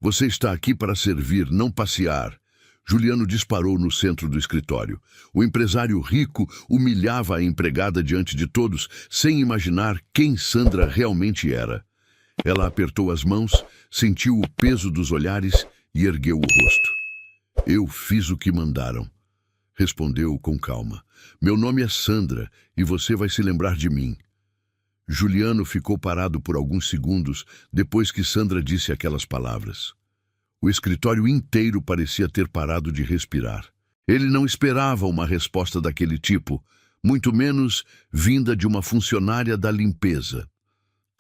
Você está aqui para servir, não passear. Juliano disparou no centro do escritório. O empresário rico humilhava a empregada diante de todos, sem imaginar quem Sandra realmente era. Ela apertou as mãos, sentiu o peso dos olhares e ergueu o rosto. Eu fiz o que mandaram, respondeu com calma. Meu nome é Sandra e você vai se lembrar de mim. Juliano ficou parado por alguns segundos depois que Sandra disse aquelas palavras. O escritório inteiro parecia ter parado de respirar. Ele não esperava uma resposta daquele tipo, muito menos vinda de uma funcionária da limpeza.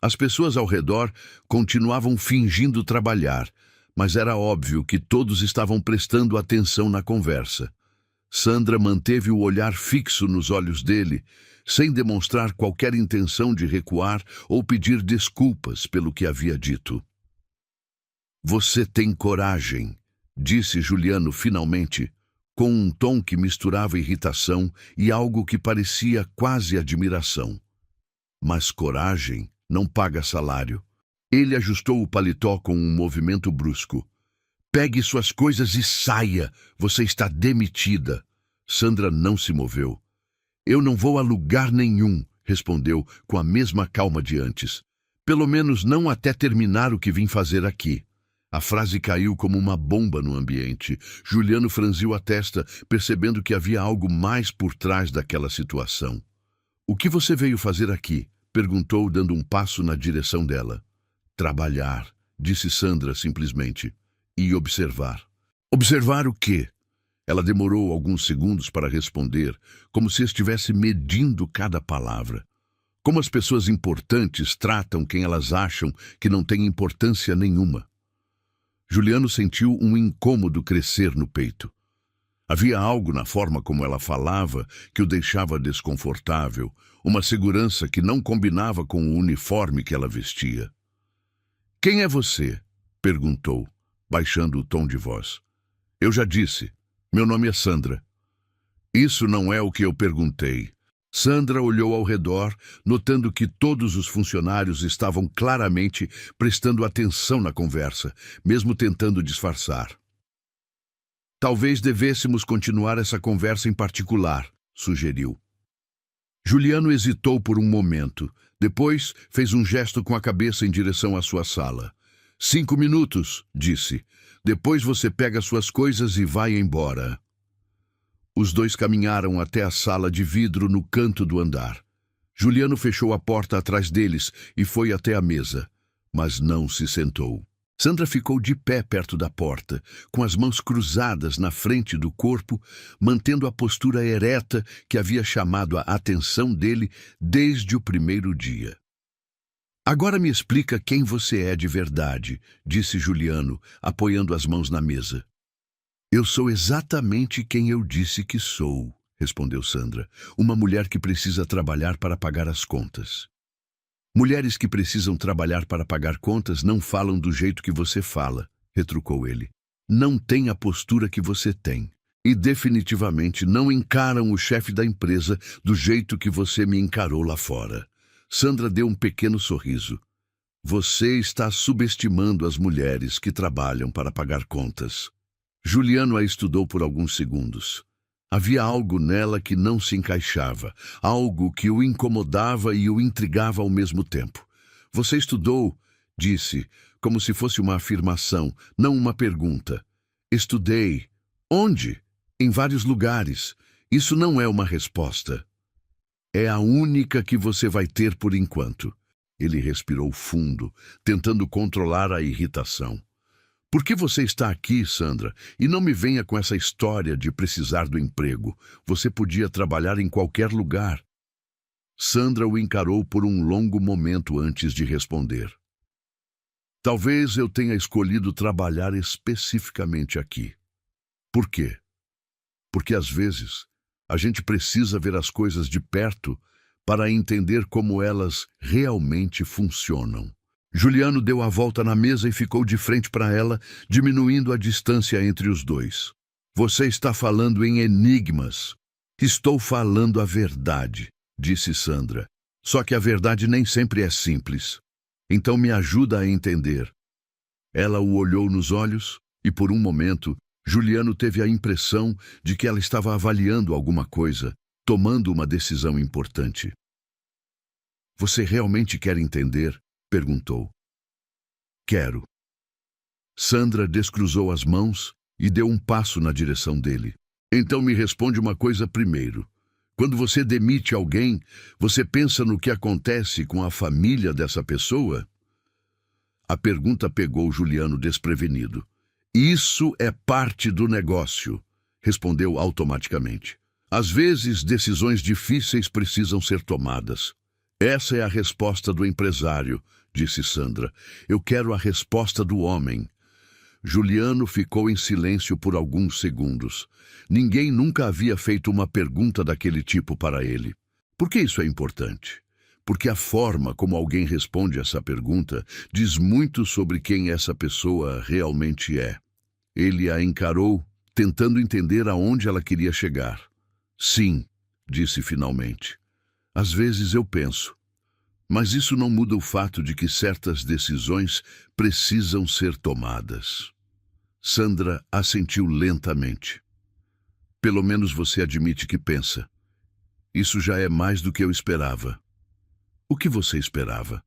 As pessoas ao redor continuavam fingindo trabalhar, mas era óbvio que todos estavam prestando atenção na conversa. Sandra manteve o olhar fixo nos olhos dele, sem demonstrar qualquer intenção de recuar ou pedir desculpas pelo que havia dito. Você tem coragem, disse Juliano finalmente, com um tom que misturava irritação e algo que parecia quase admiração. Mas coragem não paga salário. Ele ajustou o paletó com um movimento brusco. Pegue suas coisas e saia. Você está demitida. Sandra não se moveu. Eu não vou a lugar nenhum, respondeu com a mesma calma de antes. Pelo menos não até terminar o que vim fazer aqui. A frase caiu como uma bomba no ambiente. Juliano franziu a testa, percebendo que havia algo mais por trás daquela situação. O que você veio fazer aqui? Perguntou, dando um passo na direção dela. Trabalhar, disse Sandra simplesmente. E observar. Observar o quê? Ela demorou alguns segundos para responder, como se estivesse medindo cada palavra. Como as pessoas importantes tratam quem elas acham que não tem importância nenhuma. Juliano sentiu um incômodo crescer no peito. Havia algo na forma como ela falava que o deixava desconfortável, uma segurança que não combinava com o uniforme que ela vestia. Quem é você? Perguntou, baixando o tom de voz. Eu já disse, meu nome é Sandra. Isso não é o que eu perguntei. Sandra olhou ao redor, notando que todos os funcionários estavam claramente prestando atenção na conversa, mesmo tentando disfarçar. Talvez devêssemos continuar essa conversa em particular, sugeriu. Juliano hesitou por um momento. Depois, fez um gesto com a cabeça em direção à sua sala. 5 minutos, disse. Depois você pega suas coisas e vai embora. Os dois caminharam até a sala de vidro no canto do andar. Juliano fechou a porta atrás deles e foi até a mesa, mas não se sentou. Sandra ficou de pé perto da porta, com as mãos cruzadas na frente do corpo, mantendo a postura ereta que havia chamado a atenção dele desde o primeiro dia. Agora me explica quem você é de verdade, disse Juliano, apoiando as mãos na mesa. Eu sou exatamente quem eu disse que sou, respondeu Sandra, uma mulher que precisa trabalhar para pagar as contas. Mulheres que precisam trabalhar para pagar contas não falam do jeito que você fala, retrucou ele. Não têm a postura que você tem. E definitivamente não encaram o chefe da empresa do jeito que você me encarou lá fora. Sandra deu um pequeno sorriso. Você está subestimando as mulheres que trabalham para pagar contas. Juliano a estudou por alguns segundos. Havia algo nela que não se encaixava, algo que o incomodava e o intrigava ao mesmo tempo. Você estudou, disse, como se fosse uma afirmação, não uma pergunta. Estudei. Onde? Em vários lugares. Isso não é uma resposta. É a única que você vai ter por enquanto. Ele respirou fundo, tentando controlar a irritação. Por que você está aqui, Sandra? E não me venha com essa história de precisar do emprego. Você podia trabalhar em qualquer lugar. Sandra o encarou por um longo momento antes de responder. Talvez eu tenha escolhido trabalhar especificamente aqui. Por quê? Porque às vezes a gente precisa ver as coisas de perto para entender como elas realmente funcionam. Juliano deu a volta na mesa e ficou de frente para ela, diminuindo a distância entre os dois. Você está falando em enigmas. Estou falando a verdade, disse Sandra. Só que a verdade nem sempre é simples. Então me ajuda a entender. Ela o olhou nos olhos e, por um momento, Juliano teve a impressão de que ela estava avaliando alguma coisa, tomando uma decisão importante. Você realmente quer entender? Perguntou. Quero. Sandra descruzou as mãos e deu um passo na direção dele. Então me responde uma coisa primeiro. Quando você demite alguém, você pensa no que acontece com a família dessa pessoa? A pergunta pegou Juliano desprevenido. Isso é parte do negócio, respondeu automaticamente. Às vezes, decisões difíceis precisam ser tomadas. Essa é a resposta do empresário, disse Sandra. Eu quero a resposta do homem. Juliano ficou em silêncio por alguns segundos. Ninguém nunca havia feito uma pergunta daquele tipo para ele. Por que isso é importante? Porque a forma como alguém responde essa pergunta diz muito sobre quem essa pessoa realmente é. Ele a encarou, tentando entender aonde ela queria chegar. Sim, disse finalmente. Às vezes eu penso. Mas isso não muda o fato de que certas decisões precisam ser tomadas. Sandra assentiu lentamente. Pelo menos você admite que pensa. Isso já é mais do que eu esperava. O que você esperava?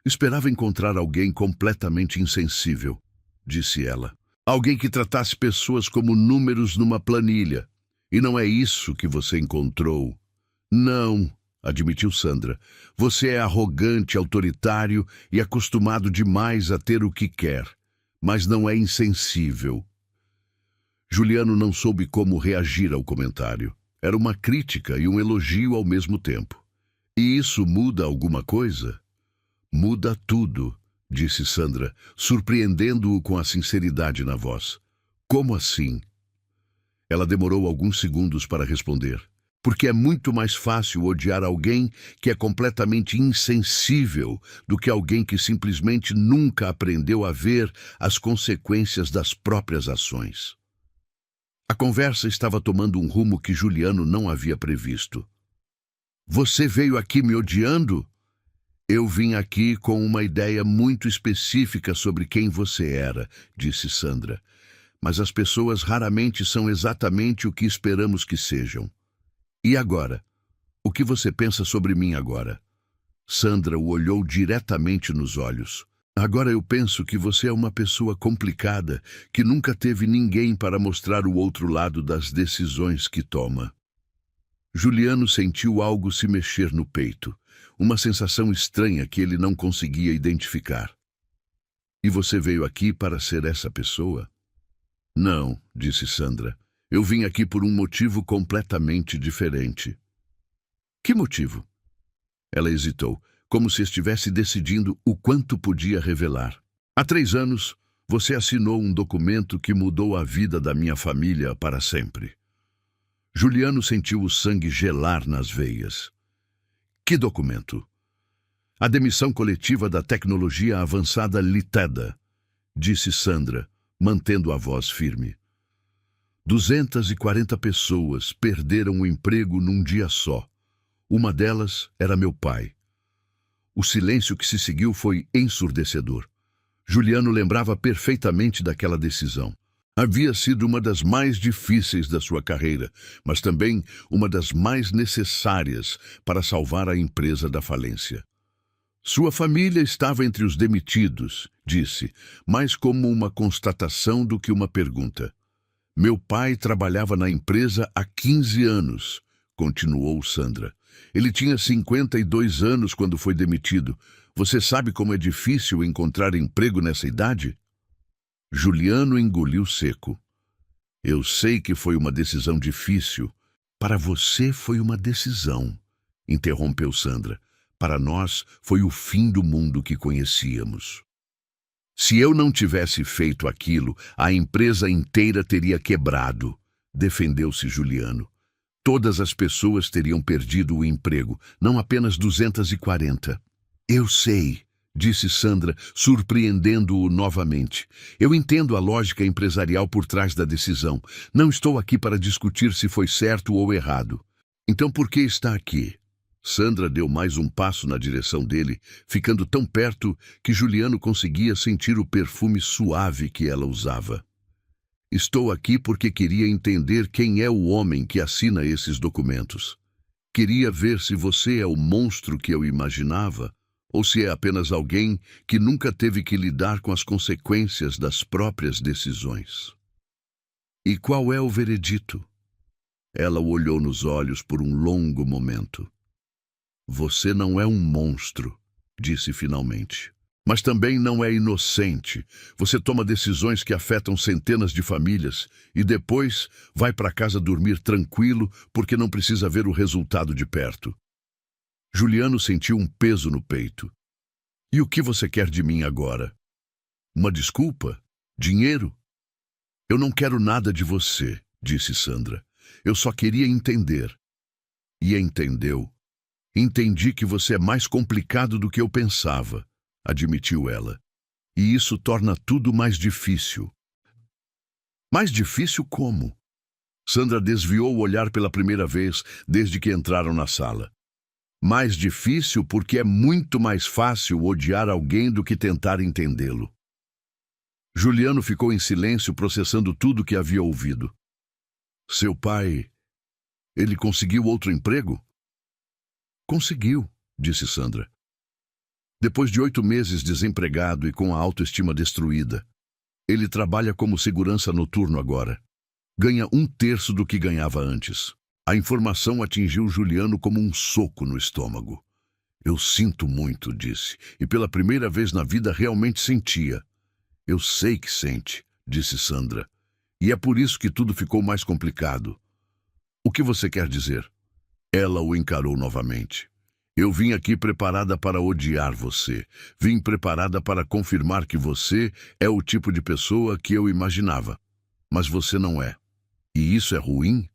Esperava encontrar alguém completamente insensível, disse ela. Alguém que tratasse pessoas como números numa planilha. E não é isso que você encontrou. Não, admitiu Sandra. Você é arrogante, autoritário e acostumado demais a ter o que quer, mas não é insensível. Juliano não soube como reagir ao comentário. Era uma crítica e um elogio ao mesmo tempo. E isso muda alguma coisa? Muda tudo, disse Sandra, surpreendendo-o com a sinceridade na voz. Como assim? Ela demorou alguns segundos para responder. Porque é muito mais fácil odiar alguém que é completamente insensível do que alguém que simplesmente nunca aprendeu a ver as consequências das próprias ações. A conversa estava tomando um rumo que Juliano não havia previsto. Você veio aqui me odiando? Eu vim aqui com uma ideia muito específica sobre quem você era, disse Sandra. Mas as pessoas raramente são exatamente o que esperamos que sejam. E agora? O que você pensa sobre mim agora? Sandra o olhou diretamente nos olhos. Agora eu penso que você é uma pessoa complicada, que nunca teve ninguém para mostrar o outro lado das decisões que toma. Juliano sentiu algo se mexer no peito, uma sensação estranha que ele não conseguia identificar. E você veio aqui para ser essa pessoa? Não, disse Sandra. Eu vim aqui por um motivo completamente diferente. Que motivo? Ela hesitou, como se estivesse decidindo o quanto podia revelar. Há 3 anos, você assinou um documento que mudou a vida da minha família para sempre. Juliano sentiu o sangue gelar nas veias. Que documento? A demissão coletiva da tecnologia avançada Liteda, disse Sandra, mantendo a voz firme. 240 pessoas perderam o emprego num dia só. Uma delas era meu pai. O silêncio que se seguiu foi ensurdecedor. Juliano lembrava perfeitamente daquela decisão. Havia sido uma das mais difíceis da sua carreira, mas também uma das mais necessárias para salvar a empresa da falência. Sua família estava entre os demitidos, disse, mais como uma constatação do que uma pergunta. Meu pai trabalhava na empresa há 15 anos, continuou Sandra. Ele tinha 52 anos quando foi demitido. Você sabe como é difícil encontrar emprego nessa idade? Juliano engoliu seco. Eu sei que foi uma decisão difícil. Para você foi uma decisão, interrompeu Sandra. Para nós foi o fim do mundo que conhecíamos. Se eu não tivesse feito aquilo, a empresa inteira teria quebrado, defendeu-se Juliano. Todas as pessoas teriam perdido o emprego, não apenas 240. Eu sei, disse Sandra, surpreendendo-o novamente. Eu entendo a lógica empresarial por trás da decisão. Não estou aqui para discutir se foi certo ou errado. Então por que está aqui? Sandra deu mais um passo na direção dele, ficando tão perto que Juliano conseguia sentir o perfume suave que ela usava. Estou aqui porque queria entender quem é o homem que assina esses documentos. Queria ver se você é o monstro que eu imaginava, ou se é apenas alguém que nunca teve que lidar com as consequências das próprias decisões. E qual é o veredito? Ela o olhou nos olhos por um longo momento. Você não é um monstro, disse finalmente. Mas também não é inocente. Você toma decisões que afetam centenas de famílias e depois vai para casa dormir tranquilo porque não precisa ver o resultado de perto. Juliano sentiu um peso no peito. E o que você quer de mim agora? Uma desculpa? Dinheiro? Eu não quero nada de você, disse Sandra. Eu só queria entender. E entendeu. Entendi que você é mais complicado do que eu pensava, admitiu ela. E isso torna tudo mais difícil. Mais difícil como? Sandra desviou o olhar pela primeira vez desde que entraram na sala. Mais difícil porque é muito mais fácil odiar alguém do que tentar entendê-lo. Juliano ficou em silêncio, processando tudo que havia ouvido. Seu pai, ele conseguiu outro emprego? Conseguiu, disse Sandra. Depois de 8 meses desempregado e com a autoestima destruída, ele trabalha como segurança noturno agora. Ganha 1/3 do que ganhava antes. A informação atingiu Juliano como um soco no estômago. Eu sinto muito, disse, e pela primeira vez na vida realmente sentia. Eu sei que sente, disse Sandra, e é por isso que tudo ficou mais complicado. O que você quer dizer? Ela o encarou novamente. Eu vim aqui preparada para odiar você. Vim preparada para confirmar que você é o tipo de pessoa que eu imaginava. Mas você não é. E isso é ruim?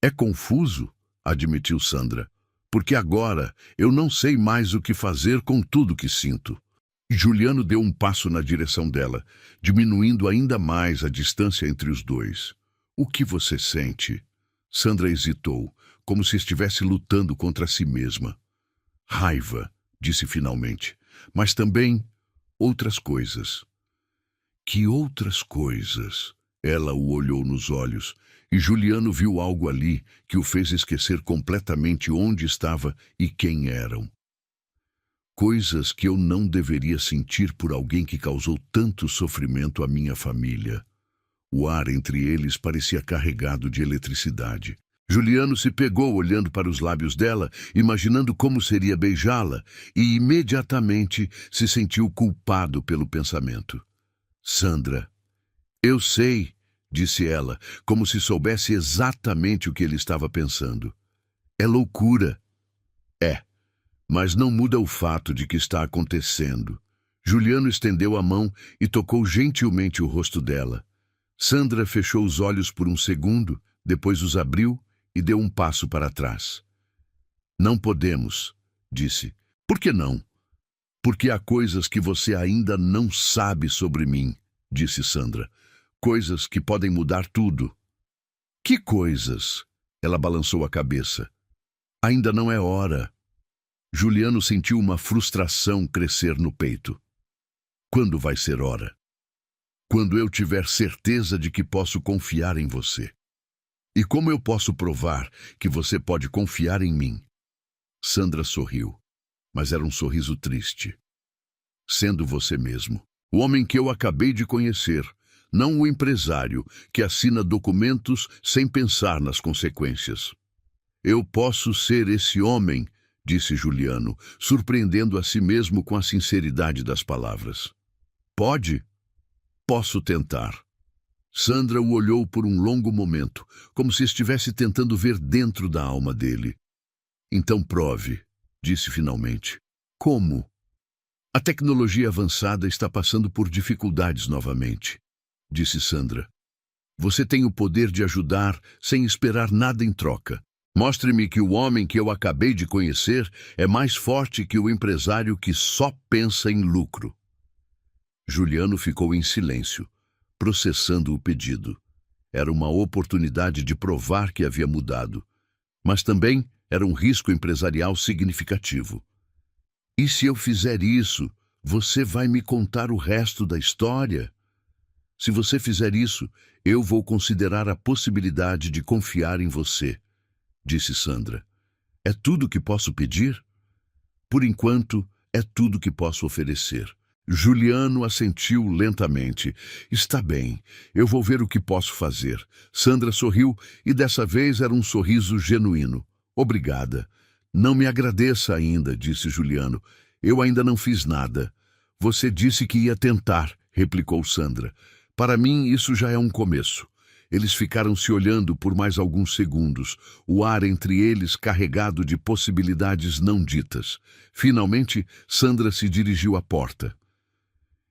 É confuso, admitiu Sandra. Porque agora eu não sei mais o que fazer com tudo que sinto. Juliano deu um passo na direção dela, diminuindo ainda mais a distância entre os dois. O que você sente? Sandra hesitou, como se estivesse lutando contra si mesma. Raiva, disse finalmente, mas também outras coisas. Que outras coisas? Ela o olhou nos olhos, e Juliano viu algo ali que o fez esquecer completamente onde estava e quem eram. Coisas que eu não deveria sentir por alguém que causou tanto sofrimento à minha família. O ar entre eles parecia carregado de eletricidade. Juliano se pegou olhando para os lábios dela, imaginando como seria beijá-la, e imediatamente se sentiu culpado pelo pensamento. Sandra, eu sei, disse ela, como se soubesse exatamente o que ele estava pensando. É loucura. É, mas não muda o fato de que está acontecendo. Juliano estendeu a mão e tocou gentilmente o rosto dela. Sandra fechou os olhos por um segundo, depois os abriu e deu um passo para trás. Não podemos, disse. Por que não? Porque há coisas que você ainda não sabe sobre mim, disse Sandra. Coisas que podem mudar tudo. Que coisas? Ela balançou a cabeça. Ainda não é hora. Juliano sentiu uma frustração crescer no peito. Quando vai ser hora? Quando eu tiver certeza de que posso confiar em você. E como eu posso provar que você pode confiar em mim? Sandra sorriu, mas era um sorriso triste. Sendo você mesmo, o homem que eu acabei de conhecer, não o empresário que assina documentos sem pensar nas consequências. Eu posso ser esse homem, disse Juliano, surpreendendo a si mesmo com a sinceridade das palavras. Pode? Posso tentar. Sandra o olhou por um longo momento, como se estivesse tentando ver dentro da alma dele. Então prove, disse finalmente. Como? A tecnologia avançada está passando por dificuldades novamente, disse Sandra. Você tem o poder de ajudar sem esperar nada em troca. Mostre-me que o homem que eu acabei de conhecer é mais forte que o empresário que só pensa em lucro. Juliano ficou em silêncio, processando o pedido. Era uma oportunidade de provar que havia mudado. Mas também era um risco empresarial significativo. E se eu fizer isso, você vai me contar o resto da história? Se você fizer isso, eu vou considerar a possibilidade de confiar em você, disse Sandra. É tudo que posso pedir? Por enquanto, é tudo que posso oferecer. Juliano assentiu lentamente. Está bem, eu vou ver o que posso fazer. Sandra sorriu e dessa vez era um sorriso genuíno. Obrigada. Não me agradeça ainda, disse Juliano. Eu ainda não fiz nada. Você disse que ia tentar, replicou Sandra. Para mim, isso já é um começo. Eles ficaram se olhando por mais alguns segundos, o ar entre eles carregado de possibilidades não ditas. Finalmente, Sandra se dirigiu à porta.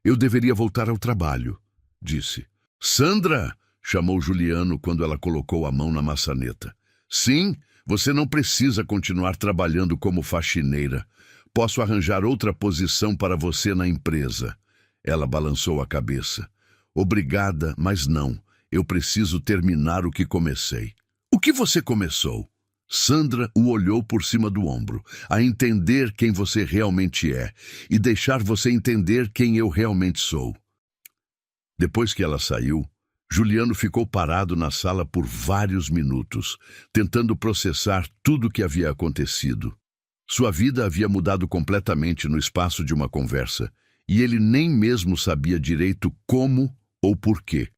Eu deveria voltar ao trabalho, disse. Sandra! Chamou Juliano quando ela colocou a mão na maçaneta. Sim, você não precisa continuar trabalhando como faxineira. Posso arranjar outra posição para você na empresa. Ela balançou a cabeça. Obrigada, mas não. Eu preciso terminar o que comecei. O que você começou? Sandra o olhou por cima do ombro, a entender quem você realmente é e deixar você entender quem eu realmente sou. Depois que ela saiu, Juliano ficou parado na sala por vários minutos, tentando processar tudo o que havia acontecido. Sua vida havia mudado completamente no espaço de uma conversa, e ele nem mesmo sabia direito como ou por quê.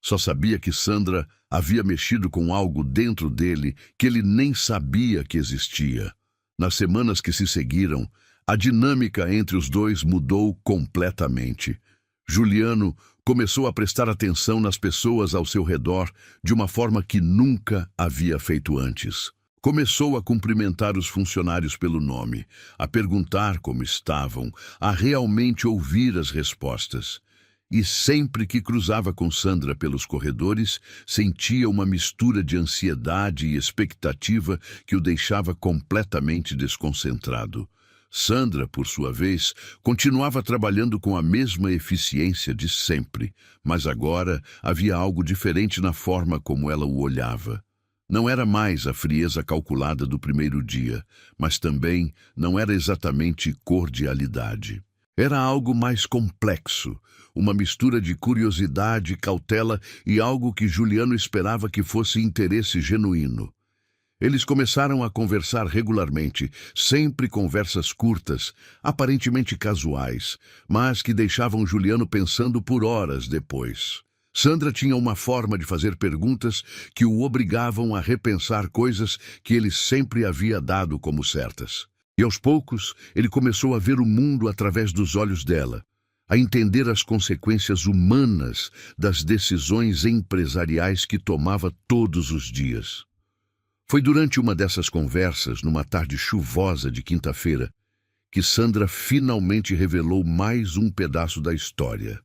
Só sabia que Sandra havia mexido com algo dentro dele que ele nem sabia que existia. Nas semanas que se seguiram, a dinâmica entre os dois mudou completamente. Juliano começou a prestar atenção nas pessoas ao seu redor de uma forma que nunca havia feito antes. Começou a cumprimentar os funcionários pelo nome, a perguntar como estavam, a realmente ouvir as respostas. E sempre que cruzava com Sandra pelos corredores, sentia uma mistura de ansiedade e expectativa que o deixava completamente desconcentrado. Sandra, por sua vez, continuava trabalhando com a mesma eficiência de sempre, mas agora havia algo diferente na forma como ela o olhava. Não era mais a frieza calculada do primeiro dia, mas também não era exatamente cordialidade. Era algo mais complexo, uma mistura de curiosidade, cautela e algo que Juliano esperava que fosse interesse genuíno. Eles começaram a conversar regularmente, sempre conversas curtas, aparentemente casuais, mas que deixavam Juliano pensando por horas depois. Sandra tinha uma forma de fazer perguntas que o obrigavam a repensar coisas que ele sempre havia dado como certas. E aos poucos, ele começou a ver o mundo através dos olhos dela, a entender as consequências humanas das decisões empresariais que tomava todos os dias. Foi durante uma dessas conversas, numa tarde chuvosa de quinta-feira, que Sandra finalmente revelou mais um pedaço da história.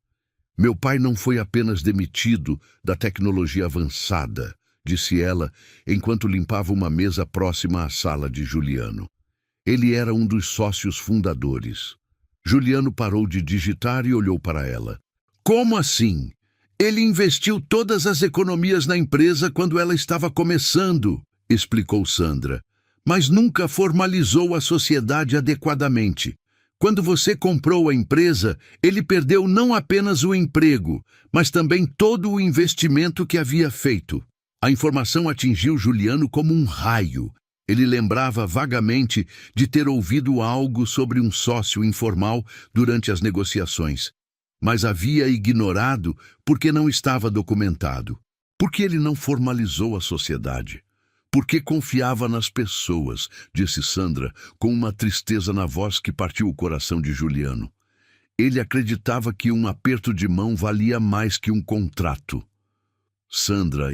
Meu pai não foi apenas demitido da tecnologia avançada, disse ela, enquanto limpava uma mesa próxima à sala de Juliano. Ele era um dos sócios fundadores. Juliano parou de digitar e olhou para ela. Como assim? Ele investiu todas as economias na empresa quando ela estava começando, explicou Sandra, mas nunca formalizou a sociedade adequadamente. Quando você comprou a empresa, ele perdeu não apenas o emprego, mas também todo o investimento que havia feito. A informação atingiu Juliano como um raio. Ele lembrava vagamente de ter ouvido algo sobre um sócio informal durante as negociações, mas havia ignorado porque não estava documentado. Por que ele não formalizou a sociedade? Porque confiava nas pessoas, disse Sandra, com uma tristeza na voz que partiu o coração de Juliano. Ele acreditava que um aperto de mão valia mais que um contrato. Sandra,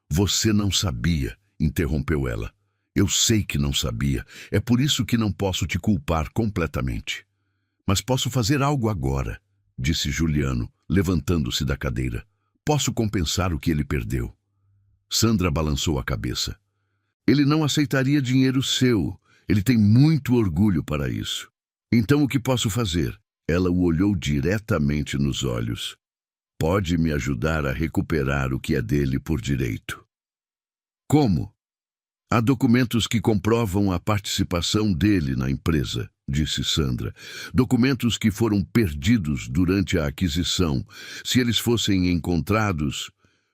Você não sabia, interrompeu ela. Eu sei que não sabia, é por isso que não posso te culpar completamente. Mas posso fazer algo agora, disse Juliano, levantando-se da cadeira. Posso compensar o que ele perdeu. Sandra balançou a cabeça. Ele não aceitaria dinheiro seu. Ele tem muito orgulho para isso. Então o que posso fazer? Ela o olhou diretamente nos olhos. Pode me ajudar a recuperar o que é dele por direito. Como? Há documentos que comprovam a participação dele na empresa, disse Sandra. Documentos que foram perdidos durante a aquisição. Se eles fossem encontrados...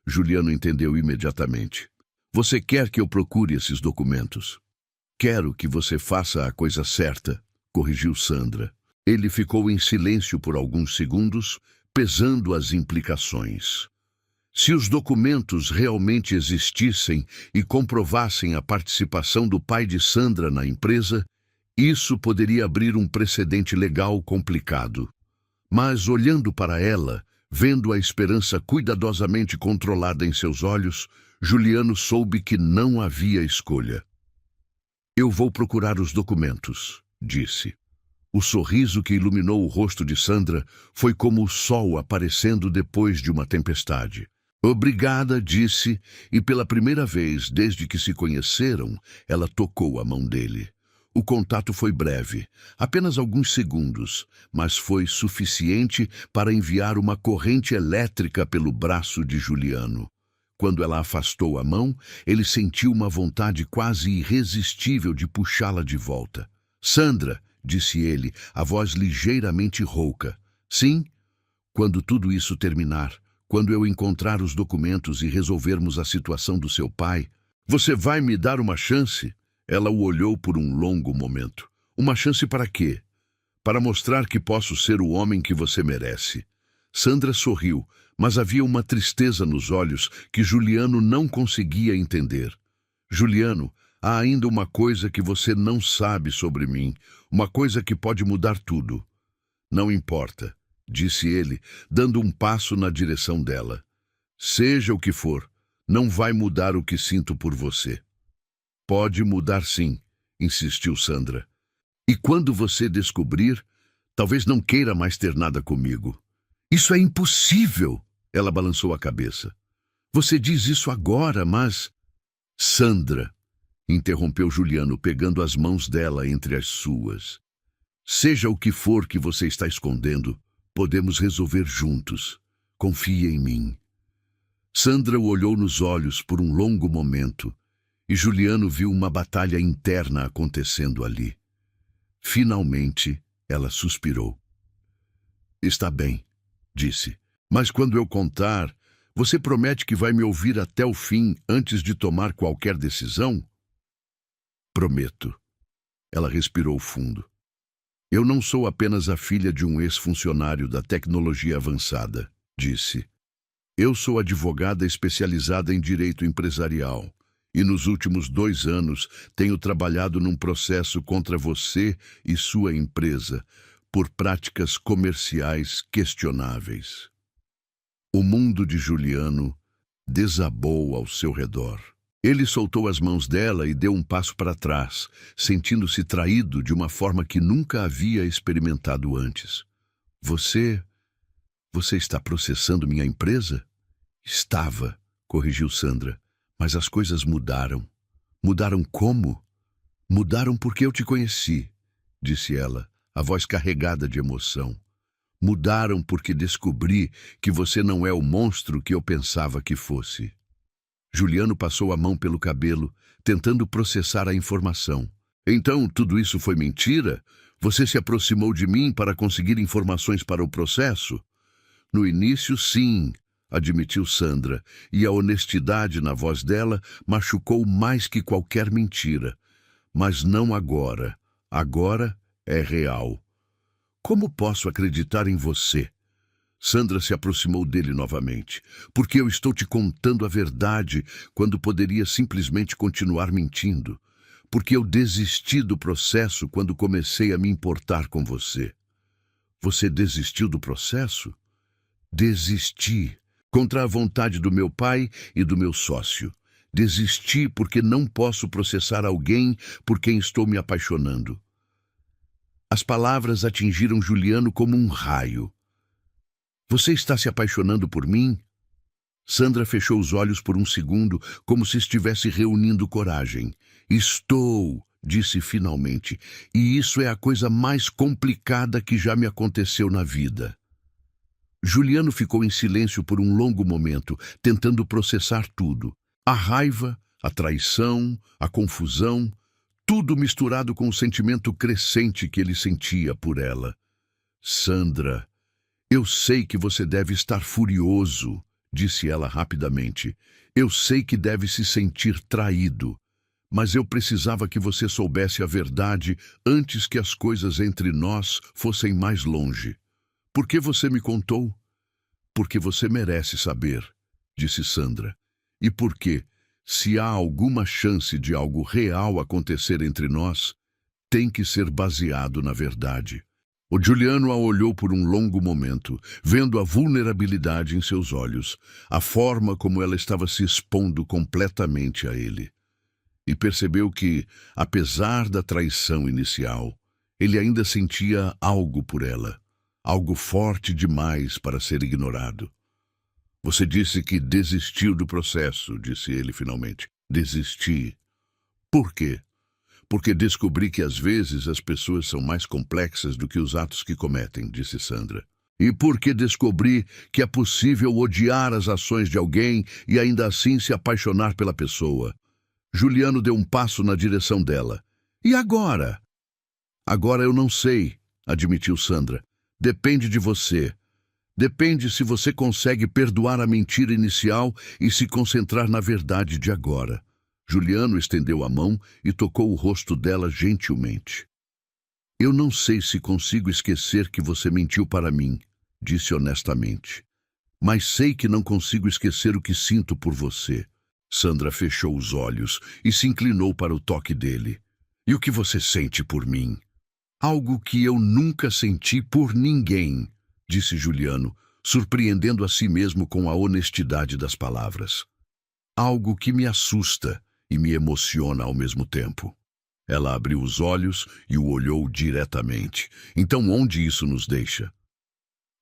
Juliano entendeu imediatamente. Você quer que eu procure esses documentos? Quero que você faça a coisa certa, corrigiu Sandra. Ele ficou em silêncio por alguns segundos, pesando as implicações. Se os documentos realmente existissem e comprovassem a participação do pai de Sandra na empresa, isso poderia abrir um precedente legal complicado. Mas, olhando para ela, vendo a esperança cuidadosamente controlada em seus olhos, Juliano soube que não havia escolha. Eu vou procurar os documentos, disse. O sorriso que iluminou o rosto de Sandra foi como o sol aparecendo depois de uma tempestade. Obrigada, disse, e pela primeira vez desde que se conheceram, ela tocou a mão dele. O contato foi breve, apenas alguns segundos, mas foi suficiente para enviar uma corrente elétrica pelo braço de Juliano. Quando ela afastou a mão, ele sentiu uma vontade quase irresistível de puxá-la de volta. Sandra, disse ele, a voz ligeiramente rouca. Sim, quando tudo isso terminar, quando eu encontrar os documentos e resolvermos a situação do seu pai, você vai me dar uma chance? Ela o olhou por um longo momento. Uma chance para quê? Para mostrar que posso ser o homem que você merece. Sandra sorriu, mas havia uma tristeza nos olhos que Juliano não conseguia entender. Juliano, há ainda uma coisa que você não sabe sobre mim, uma coisa que pode mudar tudo. Não importa, disse ele, dando um passo na direção dela. Seja o que for, não vai mudar o que sinto por você. Pode mudar sim, insistiu Sandra. E quando você descobrir, talvez não queira mais ter nada comigo. Isso é impossível, ela balançou a cabeça. Você diz isso agora, mas... Sandra, interrompeu Juliano, pegando as mãos dela entre as suas. Seja o que for que você está escondendo, podemos resolver juntos. Confie em mim. Sandra o olhou nos olhos por um longo momento, e Juliano viu uma batalha interna acontecendo ali. Finalmente, ela suspirou. Está bem, disse, mas quando eu contar, você promete que vai me ouvir até o fim antes de tomar qualquer decisão? Prometo. Ela respirou fundo. Eu não sou apenas a filha de um ex-funcionário da tecnologia avançada, disse. Eu sou advogada especializada em direito empresarial e nos últimos 2 anos tenho trabalhado num processo contra você e sua empresa por práticas comerciais questionáveis. O mundo de Juliano desabou ao seu redor. Ele soltou as mãos dela e deu um passo para trás, sentindo-se traído de uma forma que nunca havia experimentado antes. Você está processando minha empresa? Estava, corrigiu Sandra, mas as coisas mudaram. Mudaram como? Mudaram porque eu te conheci, disse ela, a voz carregada de emoção. Mudaram porque descobri que você não é o monstro que eu pensava que fosse. Juliano passou a mão pelo cabelo, tentando processar a informação. Então, tudo isso foi mentira? Você se aproximou de mim para conseguir informações para o processo? No início, sim, admitiu Sandra, e a honestidade na voz dela machucou mais que qualquer mentira. Mas não agora. Agora é real. Como posso acreditar em você? Sandra se aproximou dele novamente. Porque eu estou te contando a verdade quando poderia simplesmente continuar mentindo. Porque eu desisti do processo quando comecei a me importar com você. Você desistiu do processo? Desisti, contra a vontade do meu pai e do meu sócio. Desisti porque não posso processar alguém por quem estou me apaixonando. As palavras atingiram Juliano como um raio. Você está se apaixonando por mim? Sandra fechou os olhos por um segundo, como se estivesse reunindo coragem. Estou, disse finalmente, e isso é a coisa mais complicada que já me aconteceu na vida. Juliano ficou em silêncio por um longo momento, tentando processar tudo. A raiva, a traição, a confusão, tudo misturado com o sentimento crescente que ele sentia por ela. Sandra, eu sei que você deve estar furioso, disse ela rapidamente. Eu sei que deve se sentir traído, mas eu precisava que você soubesse a verdade antes que as coisas entre nós fossem mais longe. Por que você me contou? Porque você merece saber, disse Sandra. E porque, se há alguma chance de algo real acontecer entre nós, tem que ser baseado na verdade. O Giuliano a olhou por um longo momento, vendo a vulnerabilidade em seus olhos, a forma como ela estava se expondo completamente a ele. E percebeu que, apesar da traição inicial, ele ainda sentia algo por ela, algo forte demais para ser ignorado. Você disse que desistiu do processo, disse ele finalmente. Desisti. Por quê? Porque descobri que às vezes as pessoas são mais complexas do que os atos que cometem, disse Sandra. E porque descobri que é possível odiar as ações de alguém e ainda assim se apaixonar pela pessoa. Giuliano deu um passo na direção dela. E agora? Agora eu não sei, admitiu Sandra. Depende de você. Depende se você consegue perdoar a mentira inicial e se concentrar na verdade de agora. Giuliano estendeu a mão e tocou o rosto dela gentilmente. Eu não sei se consigo esquecer que você mentiu para mim, disse honestamente. Mas sei que não consigo esquecer o que sinto por você. Sandra fechou os olhos e se inclinou para o toque dele. E o que você sente por mim? Algo que eu nunca senti por ninguém, disse Giuliano, surpreendendo a si mesmo com a honestidade das palavras. Algo que me assusta e me emociona ao mesmo tempo. Ela abriu os olhos e o olhou diretamente. Então onde isso nos deixa?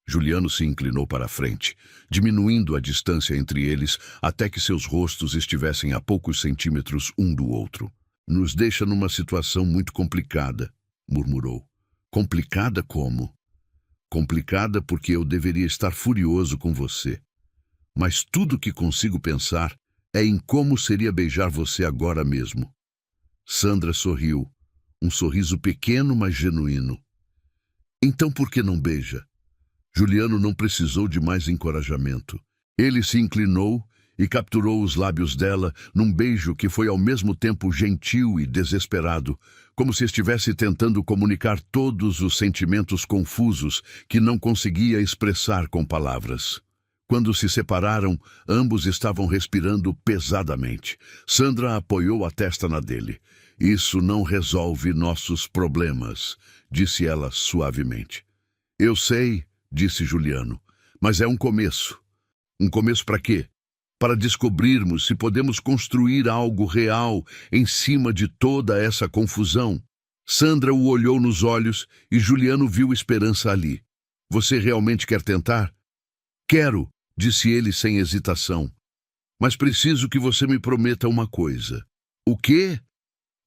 Giuliano se inclinou para a frente, diminuindo a distância entre eles até que seus rostos estivessem a poucos centímetros um do outro. Nos deixa numa situação muito complicada, murmurou. Complicada como? Complicada porque eu deveria estar furioso com você. Mas tudo que consigo pensar é em como seria beijar você agora mesmo. Sandra sorriu, um sorriso pequeno, mas genuíno. Então por que não beija? Giuliano não precisou de mais encorajamento. Ele se inclinou e capturou os lábios dela num beijo que foi ao mesmo tempo gentil e desesperado, como se estivesse tentando comunicar todos os sentimentos confusos que não conseguia expressar com palavras. Quando se separaram, ambos estavam respirando pesadamente. Sandra apoiou a testa na dele. Isso não resolve nossos problemas, disse ela suavemente. Eu sei, disse Giuliano, mas é um começo. Um começo para quê? Para descobrirmos se podemos construir algo real em cima de toda essa confusão. Sandra o olhou nos olhos e Giuliano viu esperança ali. Você realmente quer tentar? Quero, disse ele sem hesitação. Mas preciso que você me prometa uma coisa. O quê?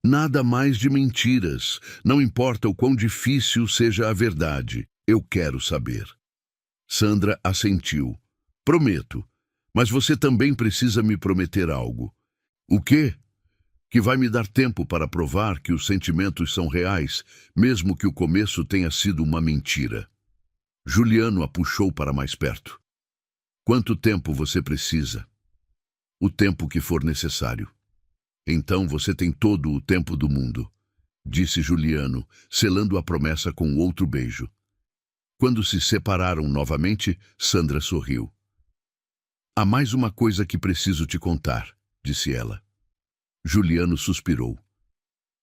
Nada mais de mentiras. Não importa o quão difícil seja a verdade. Eu quero saber. Sandra assentiu. Prometo. Mas você também precisa me prometer algo. O quê? Que vai me dar tempo para provar que os sentimentos são reais, mesmo que o começo tenha sido uma mentira. Giuliano a puxou para mais perto. Quanto tempo você precisa? O tempo que for necessário. Então você tem todo o tempo do mundo, disse Giuliano, selando a promessa com outro beijo. Quando se separaram novamente, Sandra sorriu. Há mais uma coisa que preciso te contar, disse ela. Giuliano suspirou.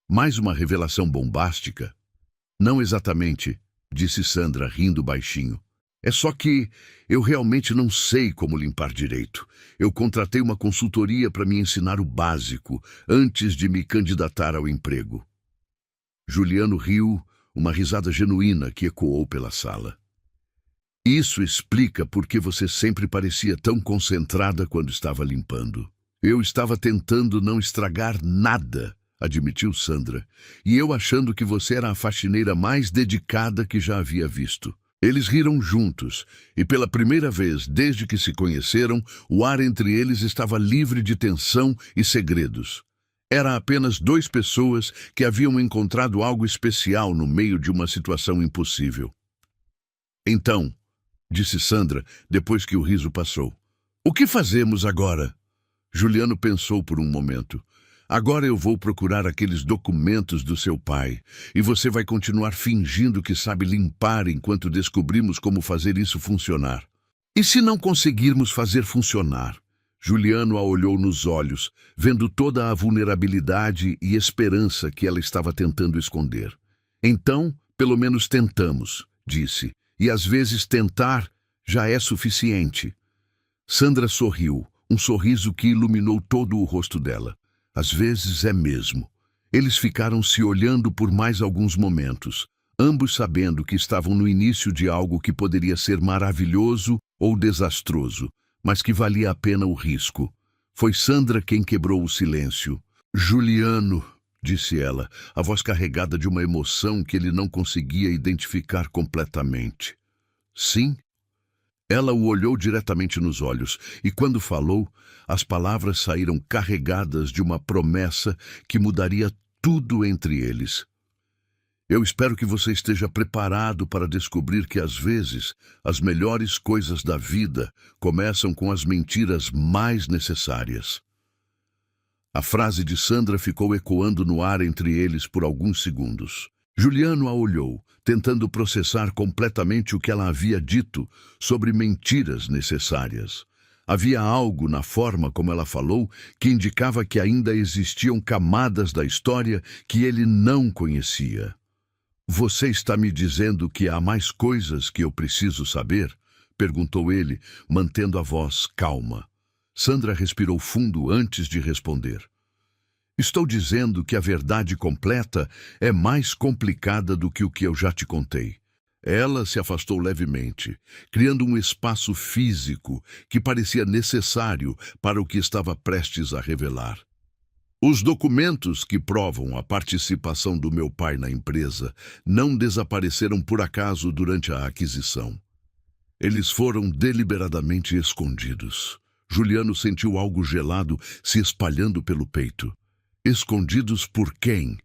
Mais uma revelação bombástica? Não exatamente, disse Sandra, rindo baixinho. É só que eu realmente não sei como limpar direito. Eu contratei uma consultoria para me ensinar o básico antes de me candidatar ao emprego. Giuliano riu, uma risada genuína que ecoou pela sala. Isso explica por que você sempre parecia tão concentrada quando estava limpando. Eu estava tentando não estragar nada, admitiu Sandra, e eu achando que você era a faxineira mais dedicada que já havia visto. Eles riram juntos, e pela primeira vez desde que se conheceram, o ar entre eles estava livre de tensão e segredos. Era apenas duas pessoas que haviam encontrado algo especial no meio de uma situação impossível. Então, disse Sandra, depois que o riso passou, o que fazemos agora? Juliano pensou por um momento. Agora eu vou procurar aqueles documentos do seu pai, e você vai continuar fingindo que sabe limpar enquanto descobrimos como fazer isso funcionar. E se não conseguirmos fazer funcionar? Juliano a olhou nos olhos, vendo toda a vulnerabilidade e esperança que ela estava tentando esconder. Então, pelo menos tentamos, disse, e às vezes tentar já é suficiente. Sandra sorriu, um sorriso que iluminou todo o rosto dela. Às vezes é mesmo. Eles ficaram se olhando por mais alguns momentos, ambos sabendo que estavam no início de algo que poderia ser maravilhoso ou desastroso, mas que valia a pena o risco. Foi Sandra quem quebrou o silêncio. Juliano, disse ela, a voz carregada de uma emoção que ele não conseguia identificar completamente. Sim? Ela o olhou diretamente nos olhos, e quando falou, as palavras saíram carregadas de uma promessa que mudaria tudo entre eles. Eu espero que você esteja preparado para descobrir que, às vezes, as melhores coisas da vida começam com as mentiras mais necessárias. A frase de Sandra ficou ecoando no ar entre eles por alguns segundos. Juliano a olhou, tentando processar completamente o que ela havia dito sobre mentiras necessárias. Havia algo na forma como ela falou que indicava que ainda existiam camadas da história que ele não conhecia. Você está me dizendo que há mais coisas que eu preciso saber? Perguntou ele, mantendo a voz calma. Sandra respirou fundo antes de responder. Estou dizendo que a verdade completa é mais complicada do que o que eu já te contei. Ela se afastou levemente, criando um espaço físico que parecia necessário para o que estava prestes a revelar. Os documentos que provam a participação do meu pai na empresa não desapareceram por acaso durante a aquisição. Eles foram deliberadamente escondidos. Juliano sentiu algo gelado se espalhando pelo peito. Escondidos por quem?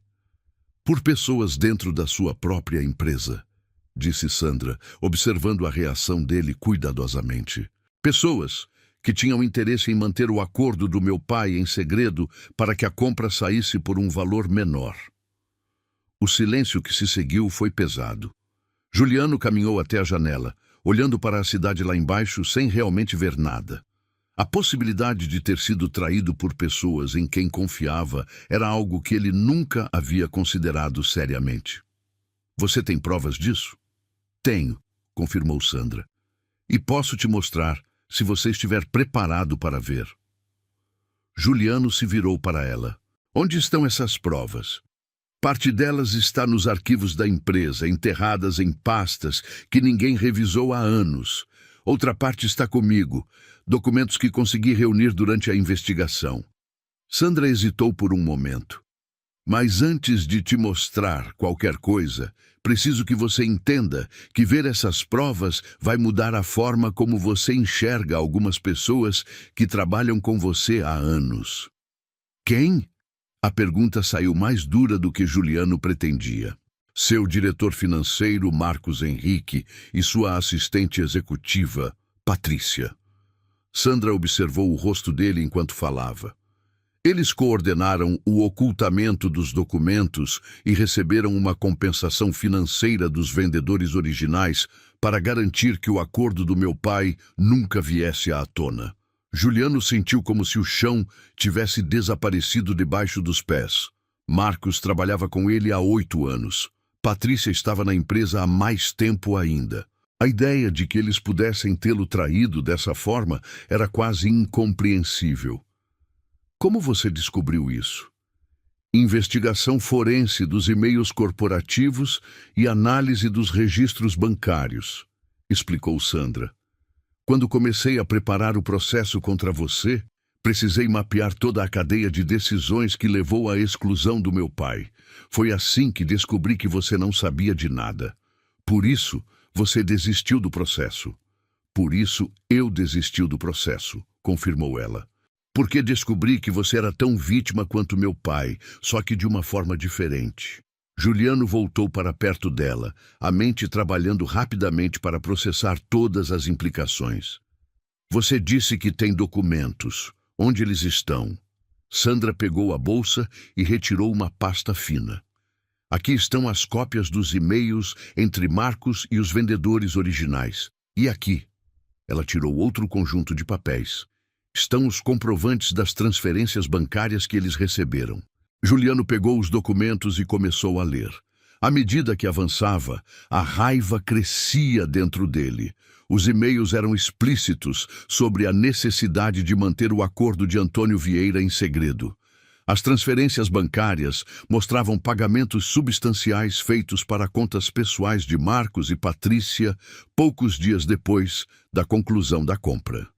Por pessoas dentro da sua própria empresa, disse Sandra, observando a reação dele cuidadosamente. Pessoas que tinham interesse em manter o acordo do meu pai em segredo para que a compra saísse por um valor menor. O silêncio que se seguiu foi pesado. Juliano caminhou até a janela, olhando para a cidade lá embaixo sem realmente ver nada. A possibilidade de ter sido traído por pessoas em quem confiava era algo que ele nunca havia considerado seriamente. Você tem provas disso? Tenho, confirmou Sandra. E posso te mostrar, se você estiver preparado para ver. Juliano se virou para ela. Onde estão essas provas? Parte delas está nos arquivos da empresa, enterradas em pastas que ninguém revisou há anos. Outra parte está comigo, documentos que consegui reunir durante a investigação. Sandra hesitou por um momento. Mas antes de te mostrar qualquer coisa, preciso que você entenda que ver essas provas vai mudar a forma como você enxerga algumas pessoas que trabalham com você há anos. Quem? A pergunta saiu mais dura do que Juliano pretendia. Seu diretor financeiro, Marcos Henrique, e sua assistente executiva, Patrícia. Sandra observou o rosto dele enquanto falava. Eles coordenaram o ocultamento dos documentos e receberam uma compensação financeira dos vendedores originais para garantir que o acordo do meu pai nunca viesse à tona. Juliano sentiu como se o chão tivesse desaparecido debaixo dos pés. Marcos trabalhava com ele há 8 anos. Patrícia estava na empresa há mais tempo ainda. A ideia de que eles pudessem tê-lo traído dessa forma era quase incompreensível. Como você descobriu isso? Investigação forense dos e-mails corporativos e análise dos registros bancários, explicou Sandra. Quando comecei a preparar o processo contra você, precisei mapear toda a cadeia de decisões que levou à exclusão do meu pai. Foi assim que descobri que você não sabia de nada. Por isso, Você desistiu do processo. Por isso, eu desisti do processo, confirmou ela. Porque descobri que você era tão vítima quanto meu pai, só que de uma forma diferente. Juliano voltou para perto dela, a mente trabalhando rapidamente para processar todas as implicações. Você disse que tem documentos. Onde eles estão? Sandra pegou a bolsa e retirou uma pasta fina. Aqui estão as cópias dos e-mails entre Marcos e os vendedores originais. E aqui? Ela tirou outro conjunto de papéis. Estão os comprovantes das transferências bancárias que eles receberam. Juliano pegou os documentos e começou a ler. À medida que avançava, a raiva crescia dentro dele. Os e-mails eram explícitos sobre a necessidade de manter o acordo de Antônio Vieira em segredo. As transferências bancárias mostravam pagamentos substanciais feitos para contas pessoais de Marcos e Patrícia poucos dias depois da conclusão da compra.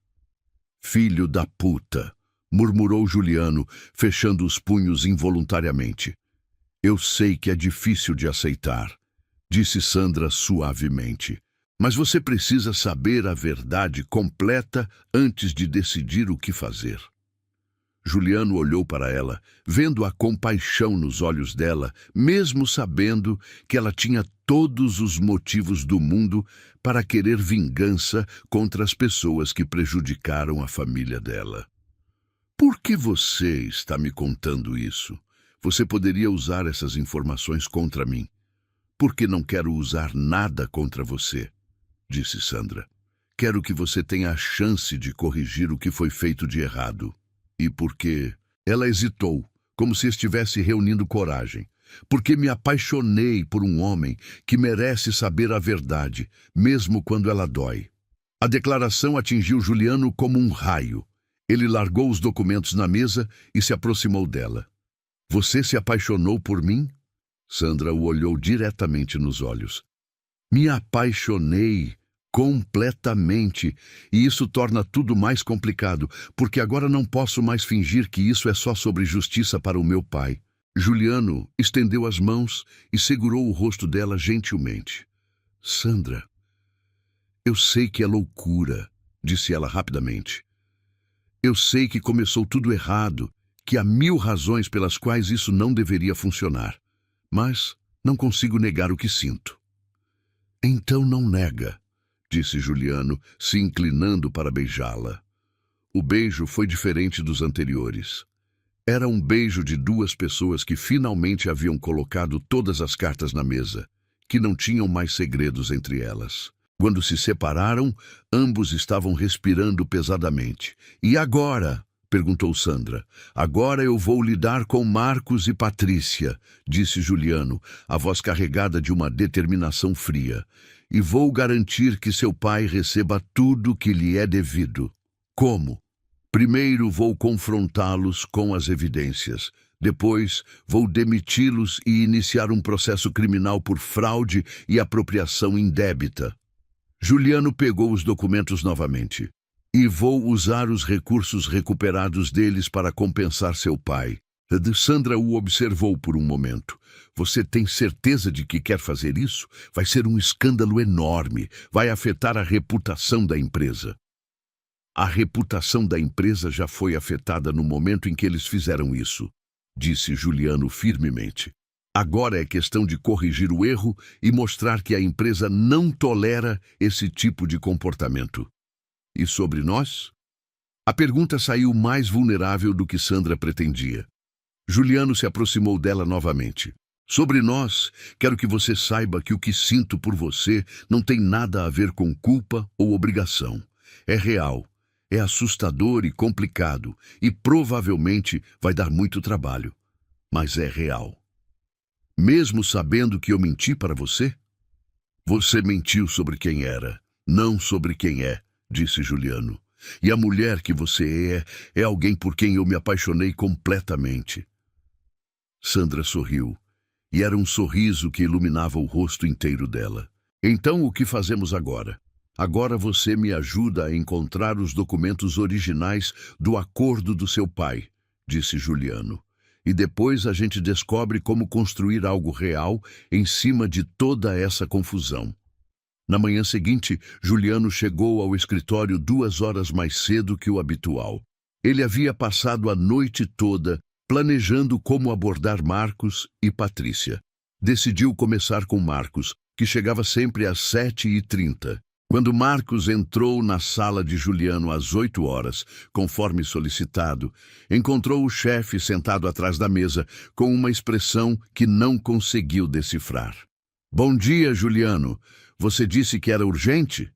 Filho da puta, murmurou Juliano, fechando os punhos involuntariamente. Eu sei que é difícil de aceitar, disse Sandra suavemente. Mas você precisa saber a verdade completa antes de decidir o que fazer. Juliano olhou para ela, vendo a compaixão nos olhos dela, mesmo sabendo que ela tinha todos os motivos do mundo para querer vingança contra as pessoas que prejudicaram a família dela. Por que você está me contando isso? Você poderia usar essas informações contra mim. Porque não quero usar nada contra você, disse Sandra. Quero que você tenha a chance de corrigir o que foi feito de errado. E porque ela hesitou, como se estivesse reunindo coragem. Porque me apaixonei por um homem que merece saber a verdade, mesmo quando ela dói. A declaração atingiu Juliano como um raio. Ele largou os documentos na mesa e se aproximou dela. Você se apaixonou por mim? Sandra o olhou diretamente nos olhos. Me apaixonei completamente, e isso torna tudo mais complicado, porque agora não posso mais fingir que isso é só sobre justiça para o meu pai. Juliano estendeu as mãos e segurou o rosto dela gentilmente. Sandra, eu sei que é loucura, disse ela rapidamente. Eu sei que começou tudo errado, que há 1000 razões pelas quais isso não deveria funcionar, mas não consigo negar o que sinto. Então não nega, disse Juliano, se inclinando para beijá-la. O beijo foi diferente dos anteriores. Era um beijo de duas pessoas que finalmente haviam colocado todas as cartas na mesa, que não tinham mais segredos entre elas. Quando se separaram, ambos estavam respirando pesadamente. E agora? Perguntou Sandra. Agora eu vou lidar com Marcos e Patrícia, disse Juliano, a voz carregada de uma determinação fria. E vou garantir que seu pai receba tudo que lhe é devido. Como? Primeiro vou confrontá-los com as evidências. Depois vou demiti-los e iniciar um processo criminal por fraude e apropriação indébita. Juliano pegou os documentos novamente. E vou usar os recursos recuperados deles para compensar seu pai. Sandra o observou por um momento. Você tem certeza de que quer fazer isso? Vai ser um escândalo enorme. Vai afetar a reputação da empresa. A reputação da empresa já foi afetada no momento em que eles fizeram isso, disse Juliano firmemente. Agora é questão de corrigir o erro e mostrar que a empresa não tolera esse tipo de comportamento. E sobre nós? A pergunta saiu mais vulnerável do que Sandra pretendia. Juliano se aproximou dela novamente. Sobre nós, quero que você saiba que o que sinto por você não tem nada a ver com culpa ou obrigação. É real, é assustador e complicado, e provavelmente vai dar muito trabalho. Mas é real. Mesmo sabendo que eu menti para você? Você mentiu sobre quem era, não sobre quem é, disse Juliano. E a mulher que você é alguém por quem eu me apaixonei completamente. Sandra sorriu, e era um sorriso que iluminava o rosto inteiro dela. Então o que fazemos agora? Agora você me ajuda a encontrar os documentos originais do acordo do seu pai, disse Juliano. E depois a gente descobre como construir algo real em cima de toda essa confusão. Na manhã seguinte, Juliano chegou ao escritório 2 horas mais cedo que o habitual. Ele havia passado a noite toda planejando como abordar Marcos e Patrícia. Decidiu começar com Marcos, que chegava sempre às 7h30. Quando Marcos entrou na sala de Juliano às 8 horas, conforme solicitado, encontrou o chefe sentado atrás da mesa com uma expressão que não conseguiu decifrar. "Bom dia, Juliano. Você disse que era urgente?"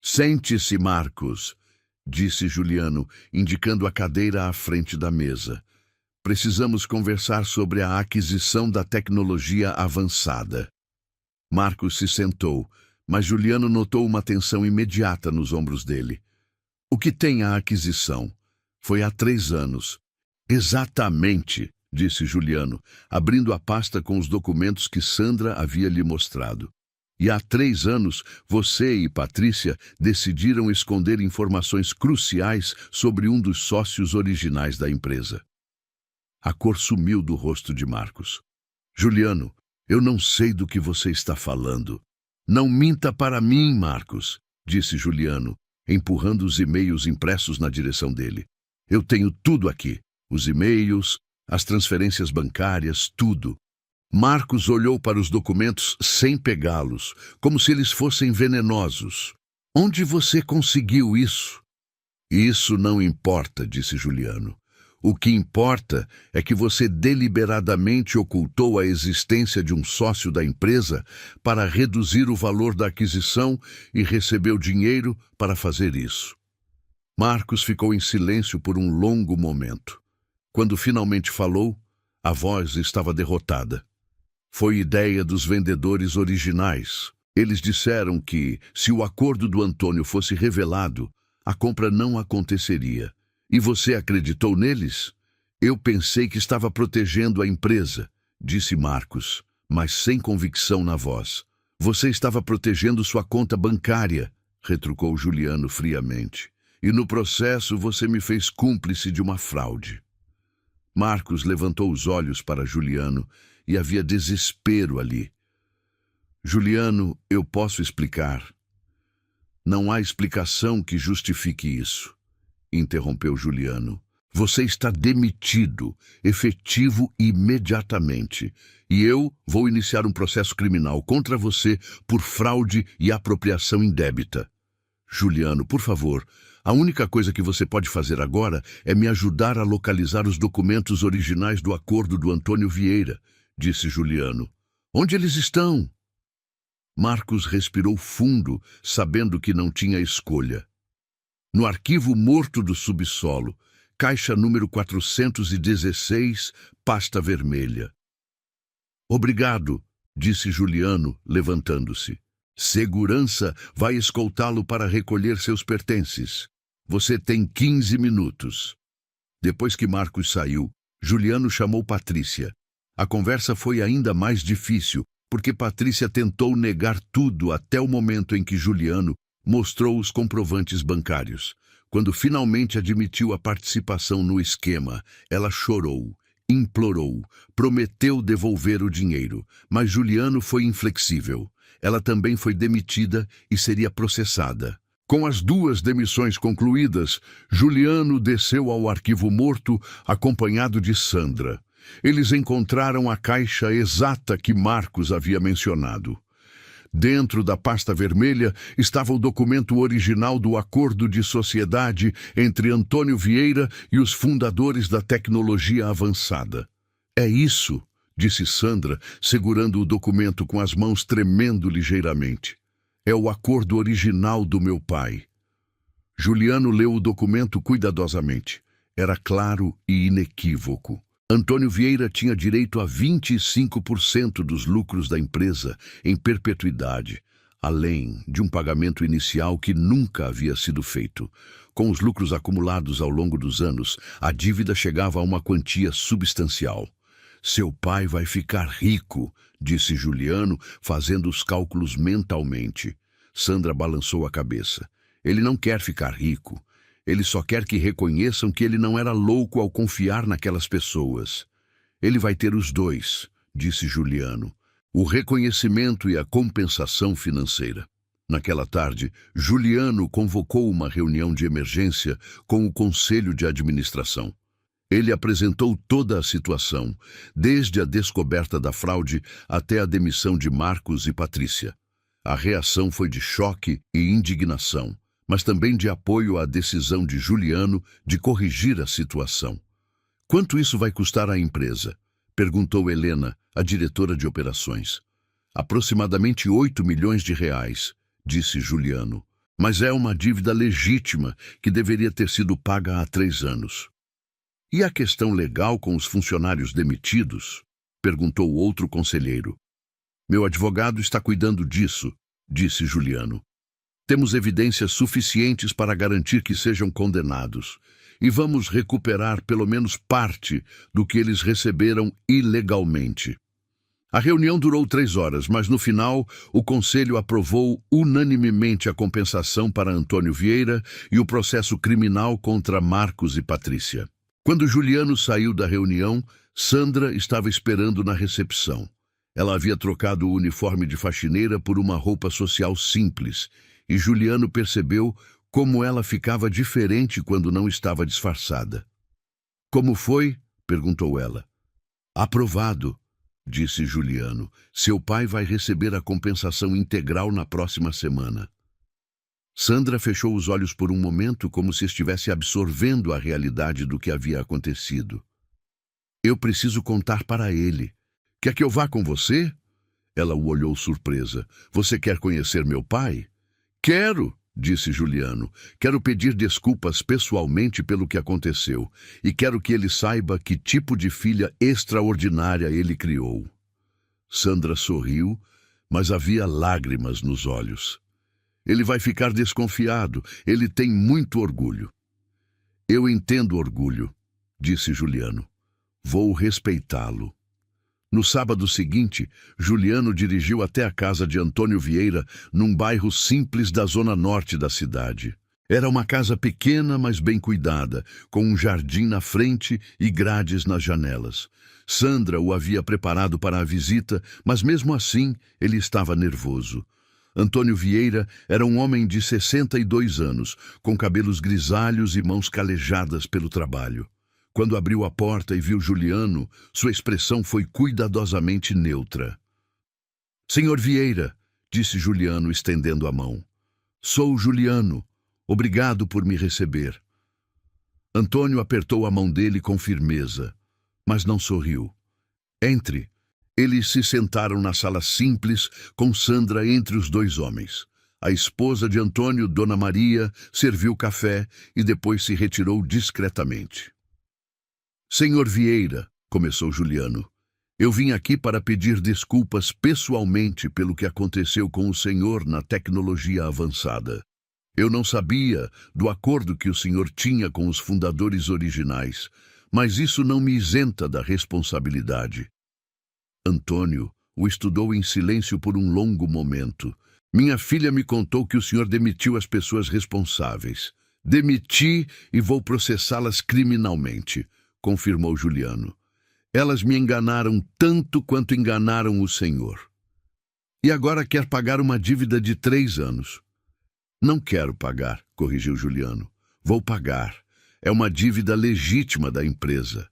"Sente-se, Marcos", disse Juliano, indicando a cadeira à frente da mesa. "Precisamos conversar sobre a aquisição da tecnologia avançada." Marcos se sentou, mas Juliano notou uma tensão imediata nos ombros dele. "O que tem a aquisição? Foi há 3 anos. "Exatamente", disse Juliano, abrindo a pasta com os documentos que Sandra havia lhe mostrado. "E há 3 anos, você e Patrícia decidiram esconder informações cruciais sobre um dos sócios originais da empresa." A cor sumiu do rosto de Marcos. "Juliano, eu não sei do que você está falando." "Não minta para mim, Marcos", disse Juliano, empurrando os e-mails impressos na direção dele. "Eu tenho tudo aqui. Os e-mails, as transferências bancárias, tudo." Marcos olhou para os documentos sem pegá-los, como se eles fossem venenosos. "Onde você conseguiu isso?" "Isso não importa", disse Juliano. "O que importa é que você deliberadamente ocultou a existência de um sócio da empresa para reduzir o valor da aquisição e recebeu dinheiro para fazer isso." Marcos ficou em silêncio por um longo momento. Quando finalmente falou, a voz estava derrotada. "Foi ideia dos vendedores originais. Eles disseram que, se o acordo do Antônio fosse revelado, a compra não aconteceria. E você acreditou neles?" "Eu pensei que estava protegendo a empresa", disse Marcos, mas sem convicção na voz. "Você estava protegendo sua conta bancária", retrucou Juliano friamente. "E no processo você me fez cúmplice de uma fraude." Marcos levantou os olhos para Juliano e havia desespero ali. "Juliano, eu posso explicar." "Não há explicação que justifique isso", interrompeu Juliano. "Você está demitido, efetivo imediatamente. E eu vou iniciar um processo criminal contra você por fraude e apropriação indébita." "Juliano, por favor, a única coisa que você pode fazer agora é me ajudar a localizar os documentos originais do acordo do Antônio Vieira", disse Juliano. "Onde eles estão?" Marcos respirou fundo, sabendo que não tinha escolha. "No arquivo morto do subsolo, caixa número 416, pasta vermelha." "Obrigado", disse Juliano, levantando-se. "Segurança vai escoltá-lo para recolher seus pertences. Você tem 15 minutos." Depois que Marcos saiu, Juliano chamou Patrícia. A conversa foi ainda mais difícil, porque Patrícia tentou negar tudo até o momento em que Juliano mostrou os comprovantes bancários. Quando finalmente admitiu a participação no esquema, ela chorou, implorou, prometeu devolver o dinheiro, mas Juliano foi inflexível. Ela também foi demitida e seria processada. Com as 2 demissões concluídas, Juliano desceu ao arquivo morto acompanhado de Sandra. Eles encontraram a caixa exata que Marcos havia mencionado. Dentro da pasta vermelha estava o documento original do acordo de sociedade entre Antônio Vieira e os fundadores da tecnologia avançada. "É isso", disse Sandra, segurando o documento com as mãos tremendo ligeiramente. "É o acordo original do meu pai." Juliano leu o documento cuidadosamente. Era claro e inequívoco. Antônio Vieira tinha direito a 25% dos lucros da empresa em perpetuidade, além de um pagamento inicial que nunca havia sido feito. Com os lucros acumulados ao longo dos anos, a dívida chegava a uma quantia substancial. "Seu pai vai ficar rico", disse Juliano, fazendo os cálculos mentalmente. Sandra balançou a cabeça. "Ele não quer ficar rico. Ele só quer que reconheçam que ele não era louco ao confiar naquelas pessoas." "Ele vai ter os 2, disse Juliano. "O reconhecimento e a compensação financeira." Naquela tarde, Juliano convocou uma reunião de emergência com o Conselho de Administração. Ele apresentou toda a situação, desde a descoberta da fraude até a demissão de Marcos e Patrícia. A reação foi de choque e indignação, mas também de apoio à decisão de Juliano de corrigir a situação. "Quanto isso vai custar à empresa?" perguntou Helena, a diretora de operações. "Aproximadamente 8 milhões de reais", disse Juliano. "Mas é uma dívida legítima que deveria ter sido paga há 3 anos. "E a questão legal com os funcionários demitidos?" perguntou outro conselheiro. "Meu advogado está cuidando disso", disse Juliano. "Temos evidências suficientes para garantir que sejam condenados. E vamos recuperar pelo menos parte do que eles receberam ilegalmente." A reunião durou 3 horas, mas no final o Conselho aprovou unanimemente a compensação para Antônio Vieira e o processo criminal contra Marcos e Patrícia. Quando Juliano saiu da reunião, Sandra estava esperando na recepção. Ela havia trocado o uniforme de faxineira por uma roupa social simples, e Juliano percebeu como ela ficava diferente quando não estava disfarçada. "Como foi?" perguntou ela. "Aprovado", disse Juliano. "Seu pai vai receber a compensação integral na próxima semana." Sandra fechou os olhos por um momento, como se estivesse absorvendo a realidade do que havia acontecido. "Eu preciso contar para ele. Quer que eu vá com você?" Ela o olhou surpresa. "Você quer conhecer meu pai?" "Quero", disse Juliano. "Quero pedir desculpas pessoalmente pelo que aconteceu e quero que ele saiba que tipo de filha extraordinária ele criou." Sandra sorriu, mas havia lágrimas nos olhos. "Ele vai ficar desconfiado. Ele tem muito orgulho." "Eu entendo orgulho", disse Juliano. "Vou respeitá-lo." No sábado seguinte, Juliano dirigiu até a casa de Antônio Vieira, num bairro simples da zona norte da cidade. Era uma casa pequena, mas bem cuidada, com um jardim na frente e grades nas janelas. Sandra o havia preparado para a visita, mas mesmo assim ele estava nervoso. Antônio Vieira era um homem de 62 anos, com cabelos grisalhos e mãos calejadas pelo trabalho. Quando abriu a porta e viu Juliano, sua expressão foi cuidadosamente neutra. "Senhor Vieira", disse Juliano, estendendo a mão. "Sou Juliano. Obrigado por me receber." Antônio apertou a mão dele com firmeza, mas não sorriu. "Entre." Eles se sentaram na sala simples, com Sandra entre os 2 homens. A esposa de Antônio, Dona Maria, serviu café e depois se retirou discretamente. "Senhor Vieira", começou Juliano, "eu vim aqui para pedir desculpas pessoalmente pelo que aconteceu com o senhor na tecnologia avançada. Eu não sabia do acordo que o senhor tinha com os fundadores originais, mas isso não me isenta da responsabilidade." Antônio o estudou em silêncio por um longo momento. "Minha filha me contou que o senhor demitiu as pessoas responsáveis." "Demiti e vou processá-las criminalmente", confirmou Juliano. "Elas me enganaram tanto quanto enganaram o senhor." "E agora quer pagar uma dívida de 3 anos." "Não quero pagar", corrigiu Juliano. "Vou pagar. É uma dívida legítima da empresa."